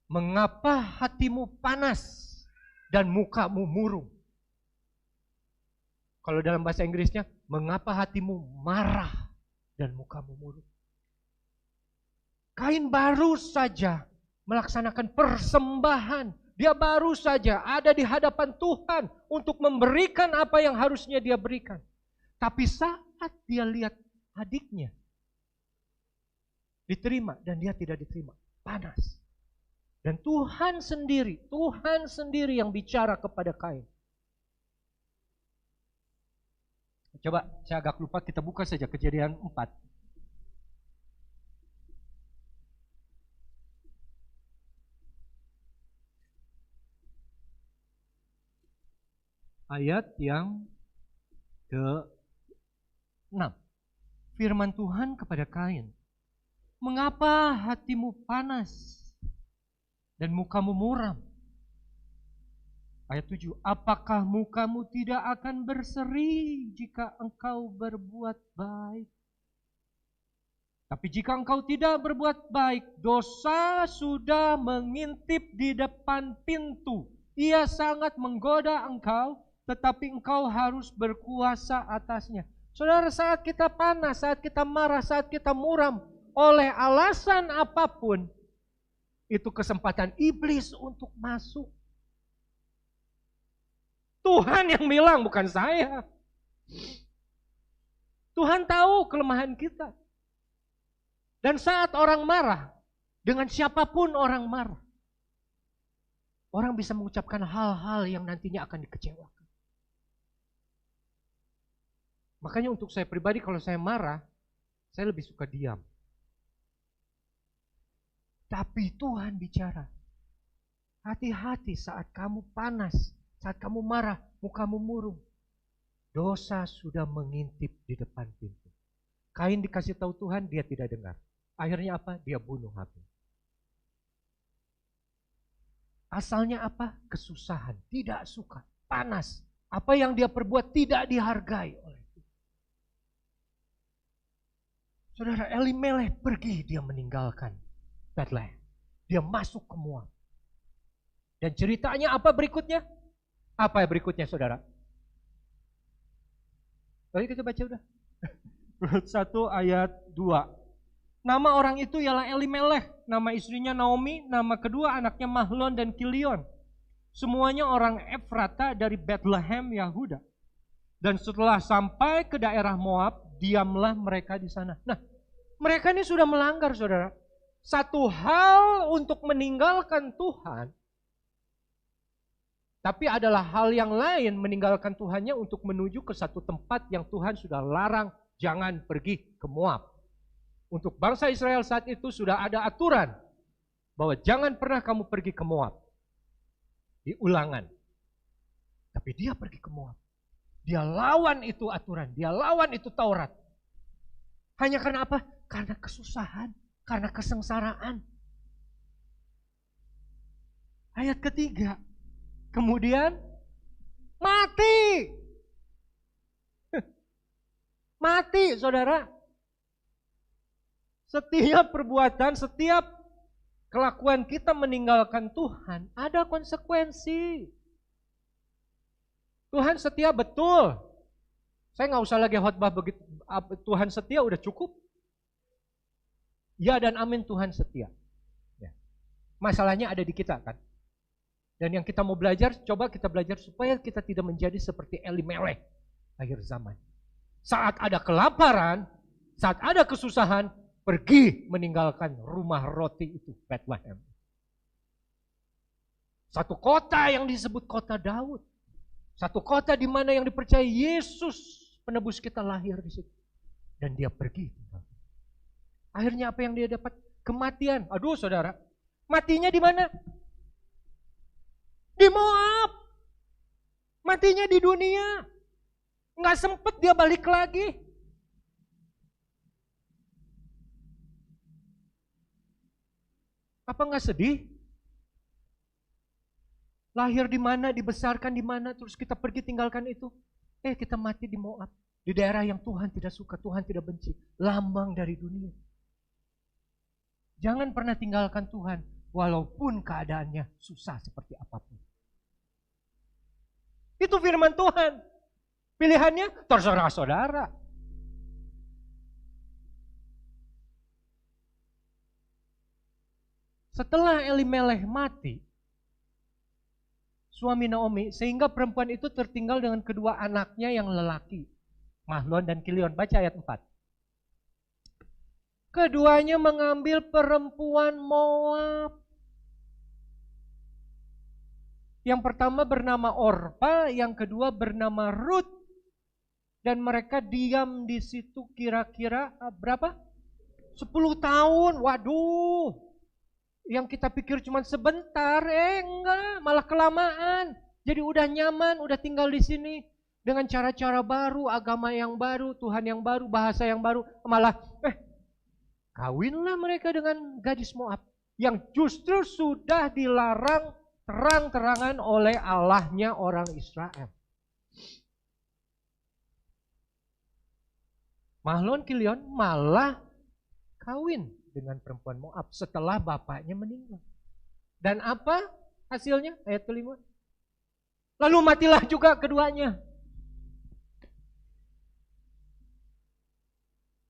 mengapa hatimu panas dan mukamu murung? Kalau dalam bahasa Inggrisnya, mengapa hatimu marah dan mukamu murung? Kain baru saja melaksanakan persembahan. Dia baru saja ada di hadapan Tuhan untuk memberikan apa yang harusnya dia berikan. Tapi saat dia lihat adiknya diterima dan dia tidak diterima, panas. Dan Tuhan sendiri yang bicara kepada Kain. Coba, saya agak lupa, kita buka saja Kejadian 4. Ayat yang ke-6. Firman Tuhan kepada Kain, mengapa hatimu panas dan mukamu muram? Ayat 7, apakah mukamu tidak akan berseri jika engkau berbuat baik? Tapi jika engkau tidak berbuat baik, dosa sudah mengintip di depan pintu Ia sangat menggoda engkau, tetapi engkau harus berkuasa atasnya. Saudara, saat kita panas, saat kita marah, saat kita muram, oleh alasan apapun, itu kesempatan iblis untuk masuk. Tuhan yang bilang, bukan saya. Tuhan tahu kelemahan kita. Dan saat orang marah, dengan siapapun orang marah, orang bisa mengucapkan hal-hal yang nantinya akan dikecewakan. Makanya untuk saya pribadi, kalau saya marah, saya lebih suka diam. Tapi Tuhan bicara, hati-hati saat kamu panas, saat kamu marah, mukamu murung. Dosa sudah mengintip di depan pintu. Kain dikasih tahu Tuhan, dia tidak dengar. Akhirnya apa? Dia bunuh Habil. Asalnya apa? Kesusahan, tidak suka, panas. Apa yang dia perbuat tidak dihargai oleh Tuhan. Saudara, Elimelech pergi, dia meninggalkan Bethlehem. Dia masuk ke Moab. Dan ceritanya apa berikutnya? Apa berikutnya, saudara? Mari kita baca udah. Rut 1 ayat 2. Nama orang itu ialah Elimelech, nama istrinya Naomi, nama kedua anaknya Mahlon dan Kilion. Semuanya orang Efrata dari Bethlehem, Yahuda. Dan setelah sampai ke daerah Moab, diamlah mereka di sana. Nah, mereka ini sudah melanggar, saudara. Satu hal untuk meninggalkan Tuhan, tapi adalah hal yang lain meninggalkan Tuhannya untuk menuju ke satu tempat yang Tuhan sudah larang, jangan pergi ke Moab. Untuk bangsa Israel saat itu sudah ada aturan bahwa jangan pernah kamu pergi ke Moab. Di Ulangan. Tapi dia pergi ke Moab. Dia lawan itu aturan, dia lawan itu Taurat. Hanya karena apa? Karena kesusahan, karena kesengsaraan. Ayat ketiga. Kemudian mati. Mati, saudara. Setiap perbuatan, setiap kelakuan kita meninggalkan Tuhan, ada konsekuensi. Tuhan setia betul. Saya nggak usah lagi khotbah begitu. Tuhan setia udah cukup. Ya dan amin, Tuhan setia. Ya. Masalahnya ada di kita kan. Dan yang kita mau belajar, coba kita belajar supaya kita tidak menjadi seperti Elimelech akhir zaman. Saat ada kelaparan, saat ada kesusahan, pergi meninggalkan rumah roti itu, Bethlehem. Satu kota yang disebut kota Daud. Satu kota di mana yang dipercaya Yesus penebus kita lahir di situ. Dan dia pergi. Akhirnya apa yang dia dapat? Kematian. Aduh saudara, matinya di mana? Di Moab. Matinya di dunia. Nggak sempet dia balik lagi. Apa nggak sedih? Lahir di mana, dibesarkan di mana, terus kita pergi tinggalkan itu. Kita mati di Moab. Di daerah yang Tuhan tidak suka, Tuhan tidak benci. Lambang dari dunia. Jangan pernah tinggalkan Tuhan, walaupun keadaannya susah seperti apapun. Itu firman Tuhan. Pilihannya terserah saudara. Setelah Elimelech mati, suami Naomi, sehingga perempuan itu tertinggal dengan kedua anaknya yang lelaki, Mahlon dan Kilion. Baca ayat 4. Keduanya mengambil perempuan Moab. Yang pertama bernama Orpa, yang kedua bernama Rut. Dan mereka diam di situ kira-kira berapa? 10 tahun. Waduh. Yang kita pikir cuma sebentar, enggak, malah kelamaan. Jadi udah nyaman, udah tinggal di sini dengan cara-cara baru, agama yang baru, Tuhan yang baru, bahasa yang baru. Malah kawinlah mereka dengan gadis Moab yang justru sudah dilarang terang-terangan oleh Allahnya orang Israel. Mahlon Kilion malah kawin dengan perempuan Moab setelah bapaknya meninggal. Dan apa hasilnya? Ayat kelima. Lalu matilah juga keduanya.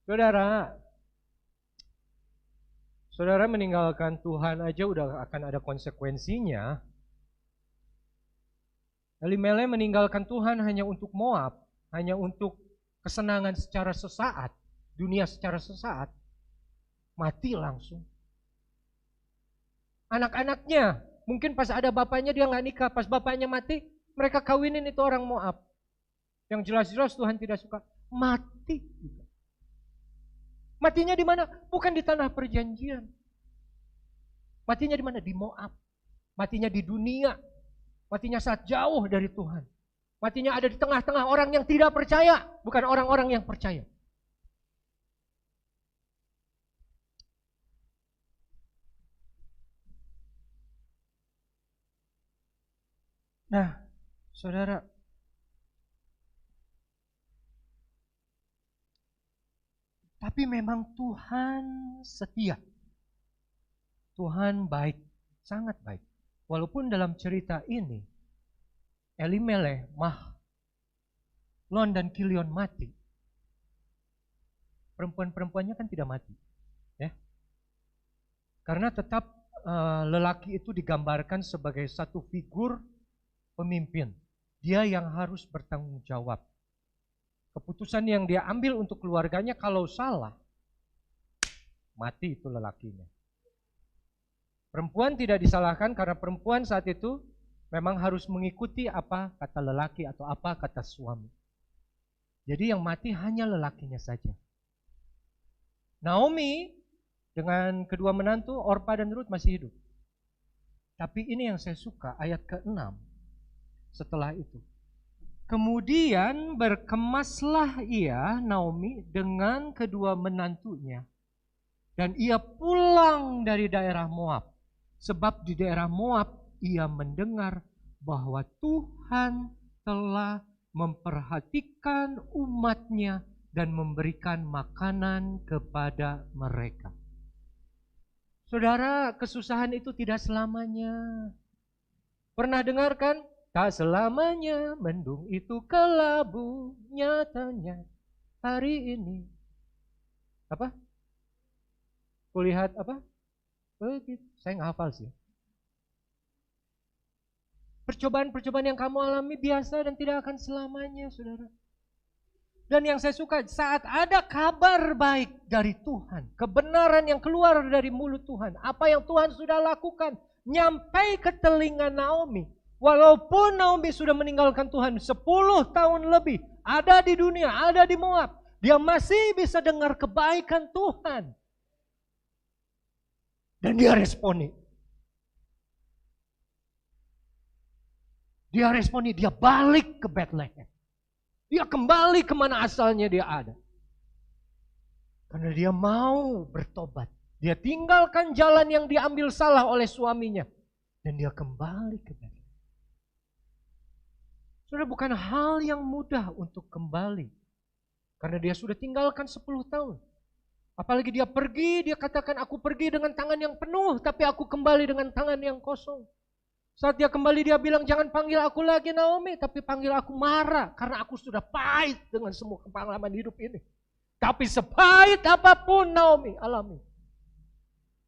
Saudara meninggalkan Tuhan aja udah akan ada konsekuensinya. Elimelek meninggalkan Tuhan hanya untuk Moab, hanya untuk kesenangan secara sesaat, dunia secara sesaat, mati langsung. Anak-anaknya, mungkin pas ada bapaknya dia nggak nikah, pas bapaknya mati, mereka kawinin itu orang Moab. Yang jelas-jelas Tuhan tidak suka, mati juga. Matinya di mana? Bukan di tanah perjanjian. Matinya di mana? Di Moab. Matinya di dunia. Matinya saat jauh dari Tuhan. Matinya ada di tengah-tengah orang yang tidak percaya, bukan orang-orang yang percaya. Nah, saudara, tapi memang Tuhan setia. Tuhan baik, sangat baik. Walaupun dalam cerita ini, Elimelek, Mahlon dan Kilion mati. Perempuan-perempuannya kan tidak mati. Ya. Karena tetap lelaki itu digambarkan sebagai satu figur pemimpin. Dia yang harus bertanggung jawab. Keputusan yang dia ambil untuk keluarganya kalau salah, mati itu lelakinya. Perempuan tidak disalahkan karena perempuan saat itu memang harus mengikuti apa kata lelaki atau apa kata suami. Jadi yang mati hanya lelakinya saja. Naomi dengan kedua menantu Orpa dan Rut masih hidup. Tapi ini yang saya suka ayat ke-6 setelah itu. Kemudian berkemaslah ia, Naomi, dengan kedua menantunya. Dan ia pulang dari daerah Moab. Sebab di daerah Moab ia mendengar bahwa Tuhan telah memperhatikan umatnya dan memberikan makanan kepada mereka. Saudara, kesusahan itu tidak selamanya. Pernah dengarkan? Tak selamanya mendung itu kelabu, nyatanya hari ini. Apa? Kulihat apa? Begitu. Saya nggak hafal sih. Percobaan-percobaan yang kamu alami biasa dan tidak akan selamanya, saudara. Dan yang saya suka, saat ada kabar baik dari Tuhan, kebenaran yang keluar dari mulut Tuhan, apa yang Tuhan sudah lakukan, nyampai ke telinga Naomi. Walaupun Naomi sudah meninggalkan Tuhan 10 tahun lebih, ada di dunia, ada di Moab, dia masih bisa dengar kebaikan Tuhan. Dan dia responi. Dia balik ke Bethlehem. Dia kembali kemana asalnya dia ada. Karena dia mau bertobat. Dia tinggalkan jalan yang diambil salah oleh suaminya. Dan dia kembali ke Bethlehem. Saudara, bukan hal yang mudah untuk kembali. Karena dia sudah tinggalkan 10 tahun. Apalagi dia pergi, dia katakan aku pergi dengan tangan yang penuh, tapi aku kembali dengan tangan yang kosong. Saat dia kembali dia bilang jangan panggil aku lagi Naomi, tapi panggil aku Mara. Karena aku sudah pahit dengan semua pengalaman hidup ini. Tapi sepahit apapun Naomi alami,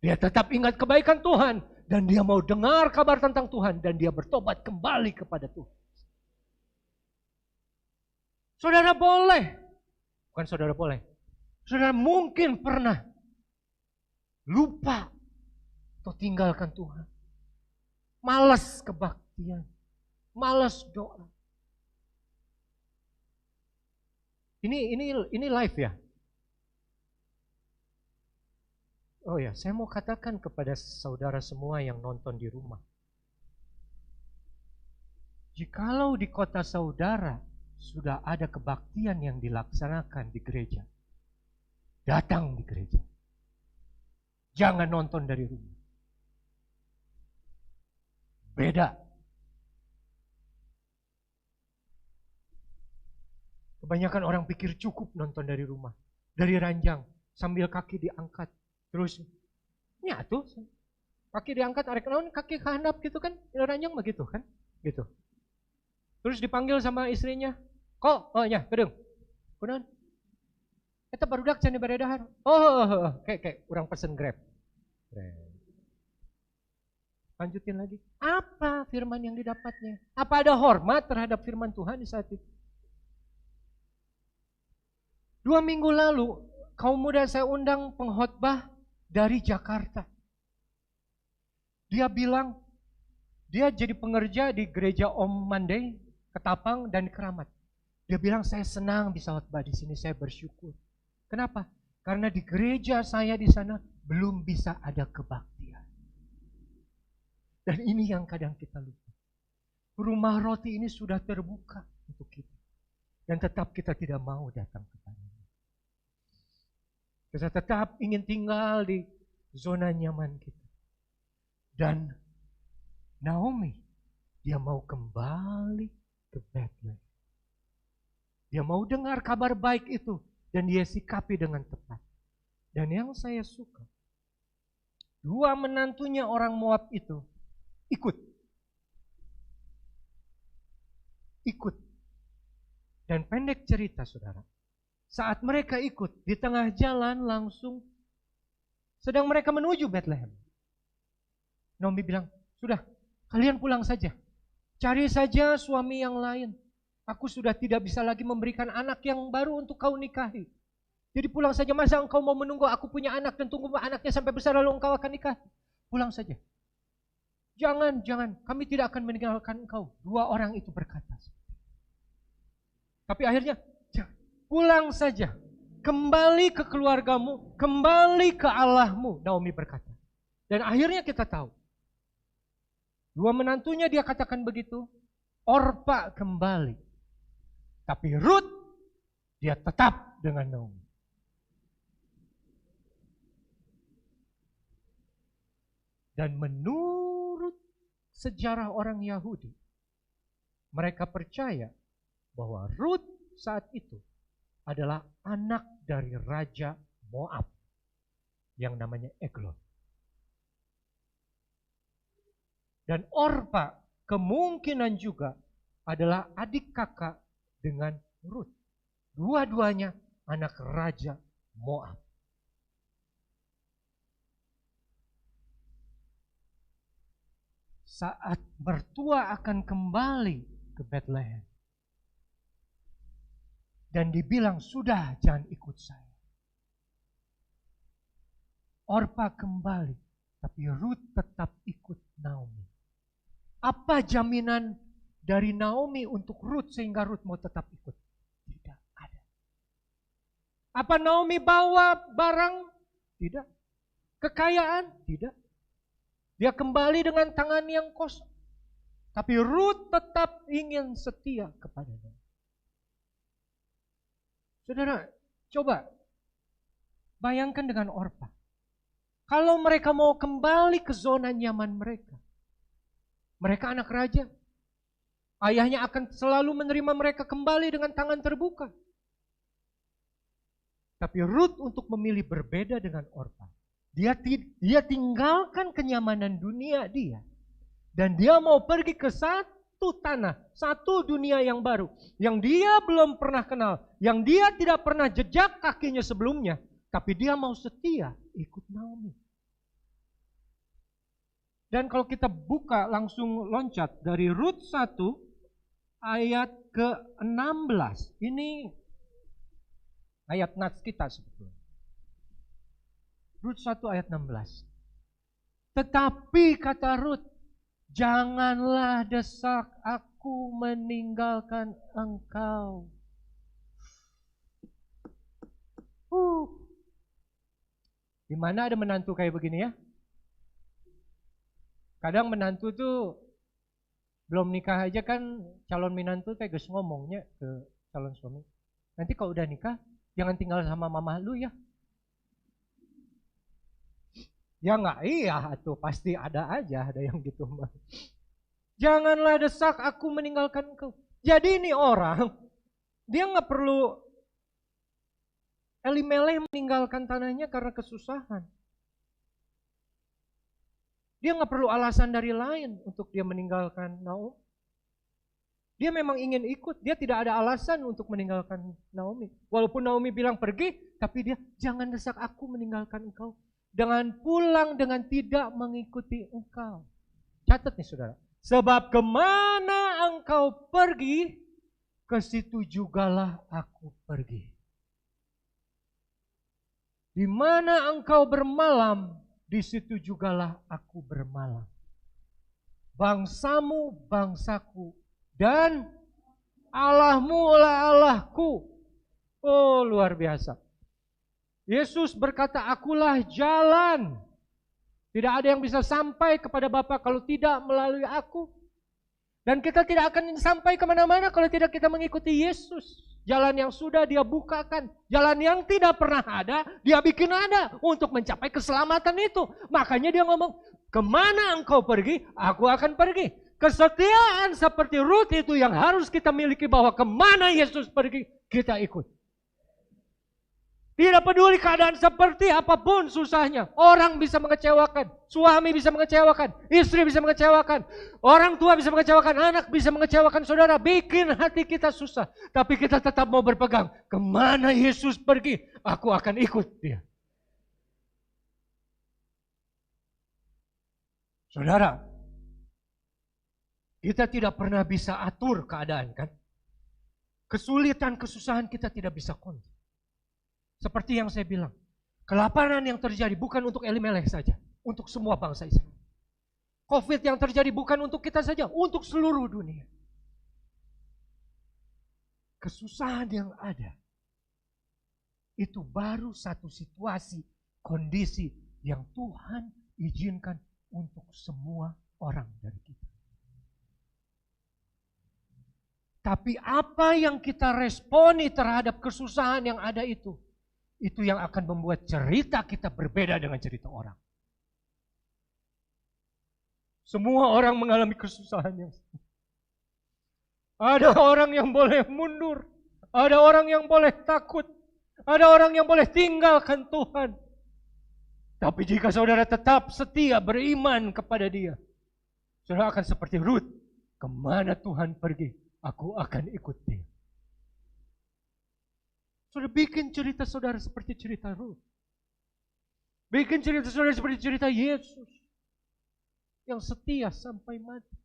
dia tetap ingat kebaikan Tuhan. Dan dia mau dengar kabar tentang Tuhan. Dan dia bertobat kembali kepada Tuhan. Saudara boleh, bukan saudara boleh, saudara mungkin pernah lupa atau tinggalkan Tuhan. Malas kebaktian, malas doa. Ini live ya. Oh ya, saya mau katakan kepada saudara semua yang nonton di rumah. Jikalau di kota saudara sudah ada kebaktian yang dilaksanakan di gereja, datang di gereja. Jangan nonton dari rumah. Beda. Kebanyakan orang pikir cukup nonton dari rumah. Dari ranjang, sambil kaki diangkat. Terus, nyatu. Kaki diangkat, arek naon, kaki kehandap gitu kan. Ranjang begitu kan. Gitu. Terus dipanggil sama istrinya. Kok? Oh ya, gedeng. Kunaon? Eta barudak can dibere-dahar. Oh, kayak urang pesen Grab. Lanjutin lagi. Apa firman yang didapatnya? Apa ada hormat terhadap firman Tuhan di saat itu? 2 minggu lalu, kaum muda saya undang pengkhotbah dari Jakarta. Dia bilang, dia jadi pengerja di gereja Om Mandai, Ketapang, dan Keramat. Dia bilang, saya senang bisa khotbah di sini, saya bersyukur. Kenapa? Karena di gereja saya di sana belum bisa ada kebaktian. Dan ini yang kadang kita lupa. Rumah roti ini sudah terbuka untuk kita. Dan tetap kita tidak mau datang kepadanya. Kita tetap ingin tinggal di zona nyaman kita. Dan Naomi, dia mau kembali ke Bethlehem. Dia mau dengar kabar baik itu. Dan dia sikapi dengan tepat. Dan yang saya suka, 2 menantunya orang Moab itu ikut. Dan pendek cerita saudara, saat mereka ikut, di tengah jalan langsung, sedang mereka menuju Bethlehem. Naomi bilang, sudah kalian pulang saja. Cari saja suami yang lain. Aku sudah tidak bisa lagi memberikan anak yang baru untuk kau nikahi. Jadi pulang saja, masa engkau mau menunggu aku punya anak dan tunggu anaknya sampai besar lalu engkau akan nikah? Pulang saja. Jangan, kami tidak akan meninggalkan engkau. 2 orang itu berkata. Tapi akhirnya, pulang saja. Kembali ke keluargamu, kembali ke Allahmu, Naomi berkata. Dan akhirnya kita tahu. 2 menantunya dia katakan begitu. Orpa kembali. Tapi Ruth, dia tetap dengan Naomi. Dan menurut sejarah orang Yahudi, mereka percaya bahwa Ruth saat itu adalah anak dari Raja Moab yang namanya Eglon. Dan Orpa kemungkinan juga adalah adik kakak dengan Ruth. Dua-duanya anak Raja Moab. Saat mertua akan kembali ke Bethlehem. Dan dibilang, sudah jangan ikut saya. Orpa kembali, tapi Ruth tetap ikut Naomi. Apa jaminan dari Naomi untuk Ruth sehingga Ruth mau tetap ikut? Tidak ada. Apa Naomi bawa barang? Tidak. Kekayaan? Tidak. Dia kembali dengan tangan yang kosong. Tapi Ruth tetap ingin setia kepadanya. Saudara, coba bayangkan dengan Orpa. Kalau mereka mau kembali ke zona nyaman mereka. Mereka anak raja. Ayahnya akan selalu menerima mereka kembali dengan tangan terbuka. Tapi Ruth untuk memilih berbeda dengan Orpa. Dia tinggalkan kenyamanan dunia dia. Dan dia mau pergi ke satu tanah, satu dunia yang baru. Yang dia belum pernah kenal. Yang dia tidak pernah jejak kakinya sebelumnya. Tapi dia mau setia ikut Naomi. Dan kalau kita buka langsung loncat dari Rut 1 ayat ke-16. Ini ayat nats kita sebetulnya. Rut 1 ayat 16. Tetapi kata Rut, janganlah desak aku meninggalkan engkau. Di mana ada menantu kayak begini ya? Kadang menantu tuh belum nikah aja kan calon menantu teh geus ngomongnya ke calon suami. Nanti kalau udah nikah jangan tinggal sama mama lu ya. Ya enggak, iya tuh pasti ada aja ada yang gitu mah. Janganlah desak aku meninggalkan engkau. Jadi ini orang dia enggak perlu Elimelech meninggalkan tanahnya karena kesusahan. Dia nggak perlu alasan dari lain untuk dia meninggalkan Naomi. Dia memang ingin ikut, dia tidak ada alasan untuk meninggalkan Naomi. Walaupun Naomi bilang pergi, tapi dia jangan desak aku meninggalkan engkau. Dengan pulang dengan tidak mengikuti engkau. Catat nih saudara. Sebab kemana engkau pergi, ke situ jugalah aku pergi. Di mana engkau bermalam, di situ jugalah aku bermalam. Bangsamu, bangsaku, dan Allahmu adalah Allahku. Oh, luar biasa. Yesus berkata, akulah jalan. Tidak ada yang bisa sampai kepada Bapa kalau tidak melalui aku. Dan kita tidak akan sampai kemana-mana kalau tidak kita mengikuti Yesus. Jalan yang sudah dia bukakan. Jalan yang tidak pernah ada, dia bikin ada untuk mencapai keselamatan itu. Makanya dia ngomong, kemana engkau pergi, aku akan pergi. Kesetiaan seperti Rut itu yang harus kita miliki, bahwa kemana Yesus pergi, kita ikut. Tidak peduli keadaan seperti apapun susahnya. Orang bisa mengecewakan, suami bisa mengecewakan, istri bisa mengecewakan, orang tua bisa mengecewakan, anak bisa mengecewakan, saudara. Bikin hati kita susah. Tapi kita tetap mau berpegang. Kemana Yesus pergi, aku akan ikut dia. Saudara, kita tidak pernah bisa atur keadaan, kan? Kesulitan, kesusahan kita tidak bisa kontrol. Seperti yang saya bilang, kelaparan yang terjadi bukan untuk Elimelek saja, untuk semua bangsa Israel. Covid yang terjadi bukan untuk kita saja, untuk seluruh dunia. Kesusahan yang ada, itu baru satu situasi, kondisi yang Tuhan izinkan untuk semua orang dari kita. Tapi apa yang kita responi terhadap kesusahan yang ada itu yang akan membuat cerita kita berbeda dengan cerita orang. Semua orang mengalami kesusahan yang sama. Ada orang yang boleh mundur, ada orang yang boleh takut, ada orang yang boleh tinggalkan Tuhan. Tapi jika saudara tetap setia beriman kepada Dia, saudara akan seperti Rut. Kemana Tuhan pergi, aku akan ikut Dia. Saudara bikin cerita saudara seperti cerita Rut. Bikin cerita saudara seperti cerita Yesus yang setia sampai mati.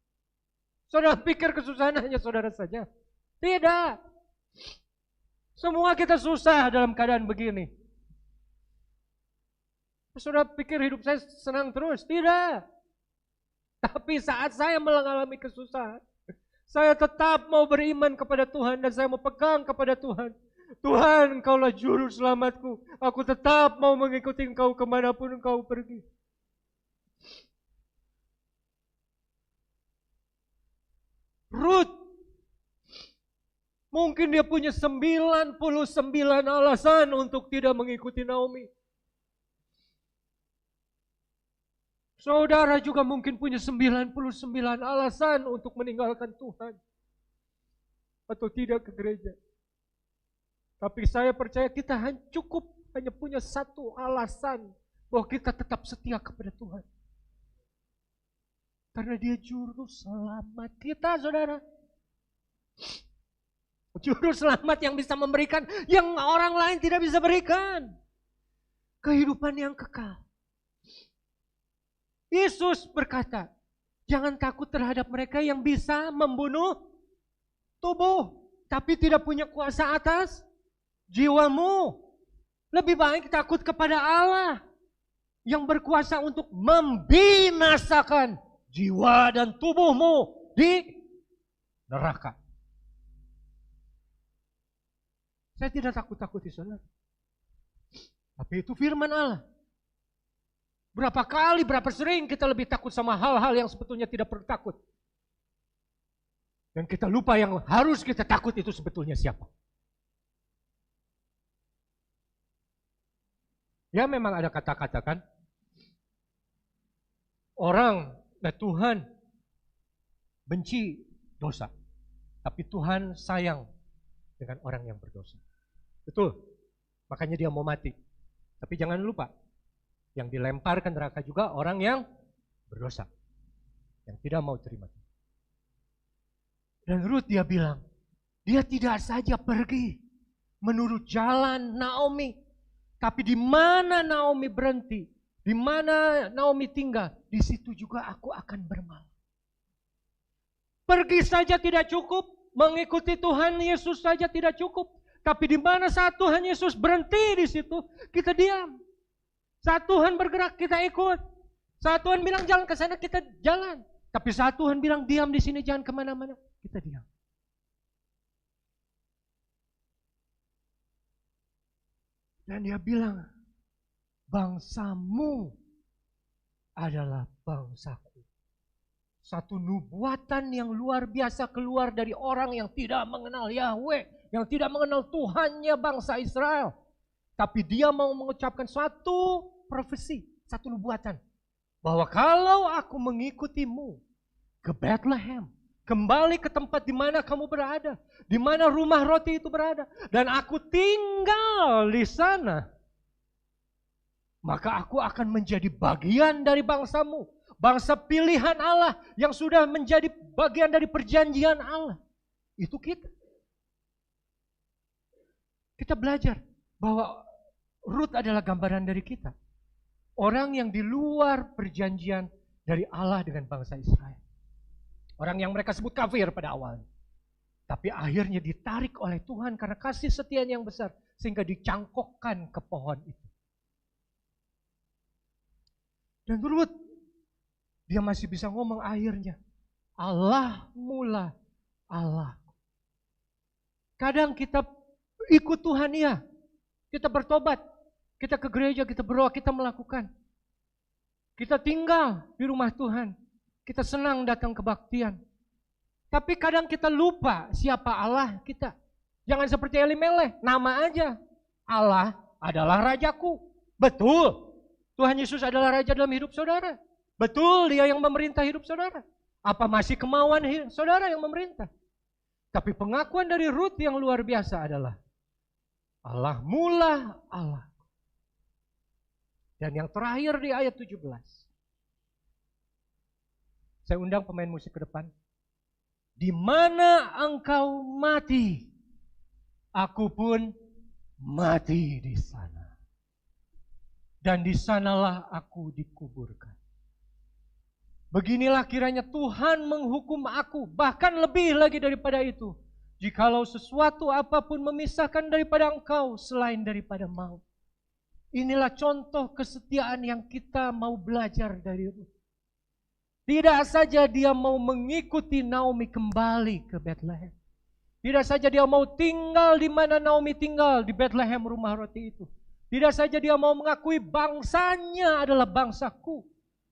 Saudara pikir kesusahan hanya saudara saja? Tidak. Semua kita susah dalam keadaan begini. Saudara pikir hidup saya senang terus? Tidak. Tapi saat saya mengalami kesusahan, saya tetap mau beriman kepada Tuhan dan saya mau pegang kepada Tuhan. Tuhan, Engkaulah juru selamatku. Aku tetap mau mengikuti Engkau kemanapun Engkau pergi. Rut, mungkin dia punya 99 alasan untuk tidak mengikuti Naomi. Saudara juga mungkin punya 99 alasan untuk meninggalkan Tuhan. Atau tidak ke gereja. Tapi saya percaya kita cukup hanya punya satu alasan bahwa kita tetap setia kepada Tuhan. Karena Dia juru selamat kita, saudara. Juru selamat yang bisa memberikan yang orang lain tidak bisa berikan. Kehidupan yang kekal. Yesus berkata, jangan takut terhadap mereka yang bisa membunuh tubuh, tapi tidak punya kuasa atas jiwamu. Lebih baik takut kepada Allah yang berkuasa untuk membinasakan jiwa dan tubuhmu di neraka. Saya tidak takut-takuti saudara. Tapi itu firman Allah. Berapa kali, berapa sering kita lebih takut sama hal-hal yang sebetulnya tidak perlu takut. Dan kita lupa yang harus kita takut itu sebetulnya siapa. Ya memang ada kata-kata kan. Orang dan Tuhan benci dosa. Tapi Tuhan sayang dengan orang yang berdosa. Betul. Makanya dia mau mati. Tapi jangan lupa. Yang dilemparkan neraka juga orang yang berdosa. Yang tidak mau terima. Dan Ruth dia bilang, dia tidak saja pergi menurut jalan Naomi, tapi di mana Naomi berhenti, di mana Naomi tinggal, di situ juga aku akan bermalam. Pergi saja tidak cukup, mengikuti Tuhan Yesus saja tidak cukup, tapi di mana saat Tuhan Yesus berhenti di situ, kita diam. Saat Tuhan bergerak, kita ikut. Saat Tuhan bilang jalan ke sana, kita jalan. Tapi saat Tuhan bilang diam di sini, jangan kemana-mana, kita diam. Dan dia bilang, bangsamu adalah bangsaku. Satu nubuatan yang luar biasa keluar dari orang yang tidak mengenal Yahweh, yang tidak mengenal Tuhannya bangsa Israel. Tapi dia mau mengucapkan suatu profesi, satu nubuatan. Bahwa kalau aku mengikutimu ke Bethlehem, kembali ke tempat di mana kamu berada, di mana rumah roti itu berada, dan aku tinggal di sana, maka aku akan menjadi bagian dari bangsamu, bangsa pilihan Allah yang sudah menjadi bagian dari perjanjian Allah. Itu kita. Kita belajar bahwa Ruth adalah gambaran dari kita. Orang yang di luar perjanjian dari Allah dengan bangsa Israel. Orang yang mereka sebut kafir pada awalnya. Tapi akhirnya ditarik oleh Tuhan karena kasih setia yang besar. Sehingga dicangkokkan ke pohon itu. Dan Ruth, dia masih bisa ngomong akhirnya. Allah mula Allah. Kadang kita ikut Tuhan ya. Kita bertobat. Kita ke gereja, kita berdoa, kita melakukan. Kita tinggal di rumah Tuhan. Kita senang datang kebaktian. Tapi kadang kita lupa siapa Allah kita. Jangan seperti Elimeleh, nama aja. Allah adalah rajaku. Betul. Tuhan Yesus adalah raja dalam hidup saudara. Betul, dia yang memerintah hidup saudara. Apa masih kemauan saudara yang memerintah? Tapi pengakuan dari Ruth yang luar biasa adalah Allah mula Allah. Dan yang terakhir di ayat 17. Saya undang pemain musik ke depan. Di mana engkau mati, aku pun mati di sana. Dan di sanalah aku dikuburkan. Beginilah kiranya Tuhan menghukum aku, bahkan lebih lagi daripada itu. Jikalau sesuatu apapun memisahkan daripada engkau selain daripada maut. Inilah contoh kesetiaan yang kita mau belajar dari Ruth. Tidak saja dia mau mengikuti Naomi kembali ke Bethlehem. Tidak saja dia mau tinggal di mana Naomi tinggal, di Bethlehem rumah roti itu. Tidak saja dia mau mengakui bangsanya adalah bangsaku.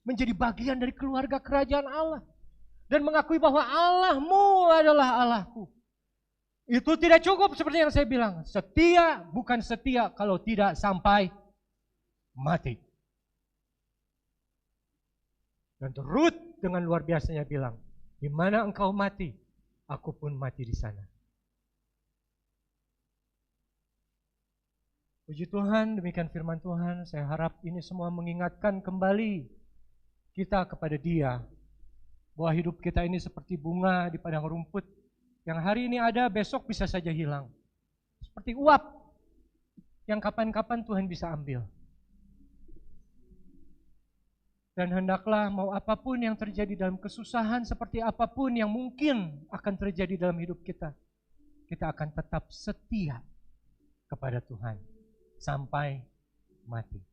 Menjadi bagian dari keluarga kerajaan Allah. Dan mengakui bahwa Allahmu adalah Allahku. Itu tidak cukup seperti yang saya bilang. Setia bukan setia kalau tidak sampai mati. Dan Ruth dengan luar biasanya bilang, di mana engkau mati, aku pun mati di sana. Puji Tuhan, demikian firman Tuhan. Saya harap ini semua mengingatkan kembali kita kepada Dia. Bahwa hidup kita ini seperti bunga di padang rumput. Yang hari ini ada, besok bisa saja hilang. Seperti uap. Yang kapan-kapan Tuhan bisa ambil. Dan hendaklah mau apapun yang terjadi dalam kesusahan, seperti apapun yang mungkin akan terjadi dalam hidup kita. Kita akan tetap setia kepada Tuhan. Sampai mati.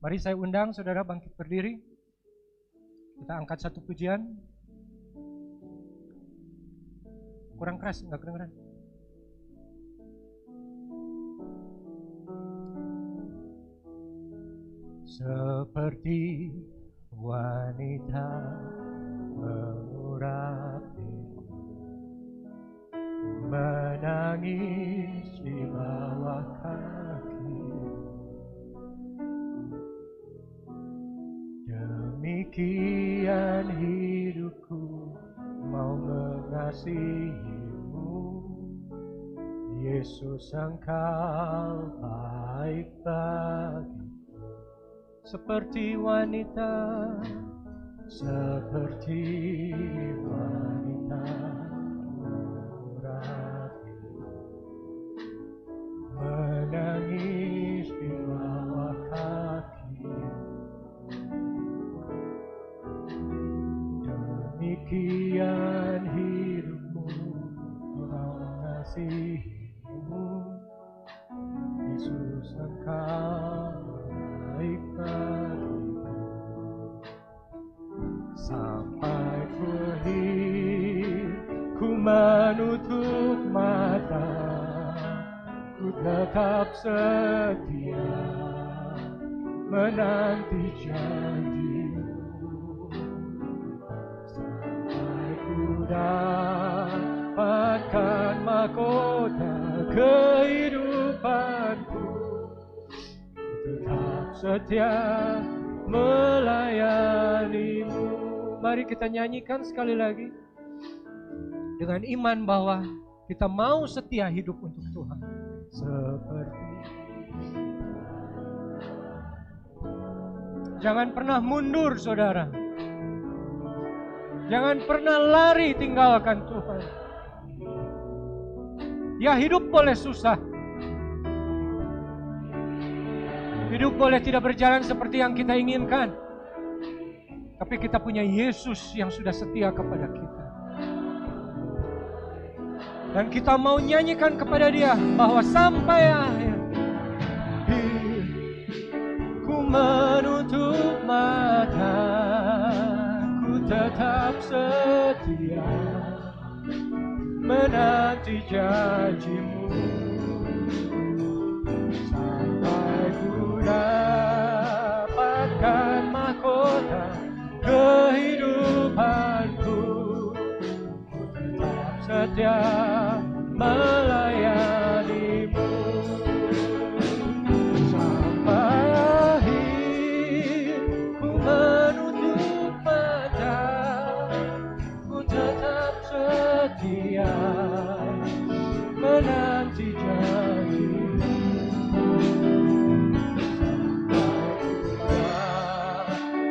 Mari saya undang saudara bangkit berdiri. Kita angkat satu pujian. Kurang keras, enggak kedengeran. Seperti wanita mengurapi, menangis di bawah kaki. Demikian hidupku mau mengasihimu, Yesus engkau baik bagi. Seperti wanita menutup mata, ku tetap setia menanti janji-Mu sampai ku dapatkan mahkota kehidupanku. Ku tetap setia melayani-Mu. Mari kita nyanyikan sekali lagi dengan iman bahwa kita mau setia hidup untuk Tuhan. Seperti jangan pernah mundur, saudara. Jangan pernah lari tinggalkan Tuhan. Ya, hidup boleh susah. Hidup boleh tidak berjalan seperti yang kita inginkan. Tapi kita punya Yesus yang sudah setia kepada kita. Dan kita mau nyanyikan kepada Dia bahwa sampai akhir ku menutup mata, ku tetap setia menanti janji-Mu sampai ku dapatkan mahkota kehidupanku. Ku tetap setia melayani-Mu sampai akhir. Ku menutup mata, ku tetap setia menanti janji-Mu sampai ku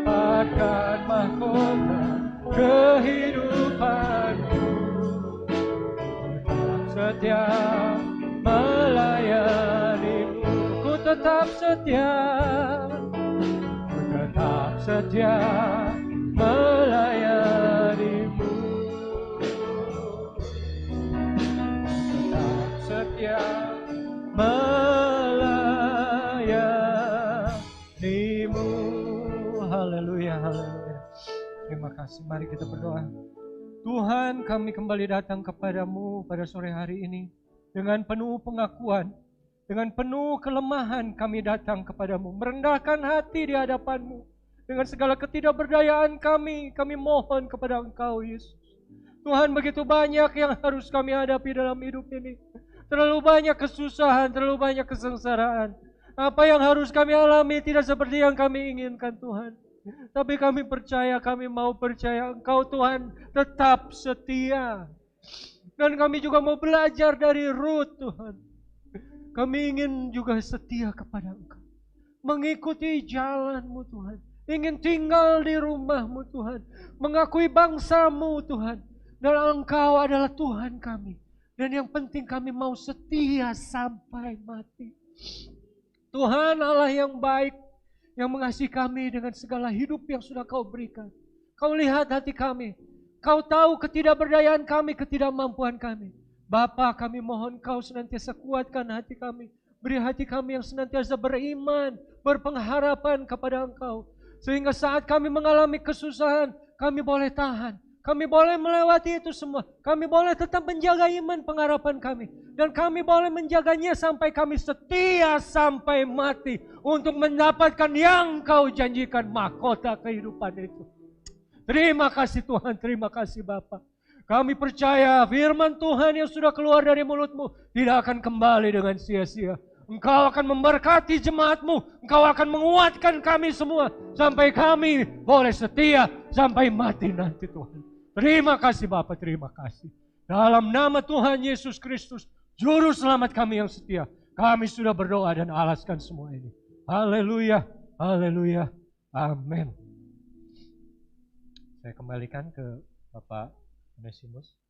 dapatkan mahkota kehidupanku. Setia melayani-Mu, ku tetap setia, ku tetap setia melayani-Mu, tetap setia melayani-Mu. Haleluya, haleluya. Terima kasih, mari kita berdoa. Tuhan, kami kembali datang kepadamu pada sore hari ini dengan penuh pengakuan, dengan penuh kelemahan kami datang kepadamu, merendahkan hati di hadapanmu. Dengan segala ketidakberdayaan kami mohon kepada Engkau, Yesus. Tuhan, begitu banyak yang harus kami hadapi dalam hidup ini. Terlalu banyak kesusahan, terlalu banyak kesengsaraan. Apa yang harus kami alami tidak seperti yang kami inginkan, Tuhan. Tapi kami percaya, kami mau percaya Engkau Tuhan tetap setia. Dan kami juga mau belajar dari Ruth, Tuhan. Kami ingin juga setia kepada Engkau, mengikuti jalan-Mu, Tuhan. Ingin tinggal di rumah-Mu, Tuhan. Mengakui bangsa-Mu, Tuhan. Dan Engkau adalah Tuhan kami. Dan yang penting kami mau setia sampai mati. Tuhan Allah yang baik, yang mengasihi kami dengan segala hidup yang sudah Kau berikan. Kau lihat hati kami. Kau tahu ketidakberdayaan kami, ketidakmampuan kami. Bapa, kami mohon Kau senantiasa kuatkan hati kami. Beri hati kami yang senantiasa beriman, berpengharapan kepada Engkau. Sehingga saat kami mengalami kesusahan, kami boleh tahan. Kami boleh melewati itu semua. Kami boleh tetap menjaga iman pengharapan kami. Dan kami boleh menjaganya sampai kami setia sampai mati. Untuk mendapatkan yang Kau janjikan, mahkota kehidupan itu. Terima kasih Tuhan, terima kasih Bapa. Kami percaya firman Tuhan yang sudah keluar dari mulut-Mu tidak akan kembali dengan sia-sia. Engkau akan memberkati jemaat-Mu. Engkau akan menguatkan kami semua. Sampai kami boleh setia sampai mati nanti Tuhan. Terima kasih Bapa, terima kasih. Dalam nama Tuhan Yesus Kristus, Juru Selamat kami yang setia, kami sudah berdoa dan alaskan semua ini. Haleluya, haleluya, amin. Saya kembalikan ke Bapak Onesimus.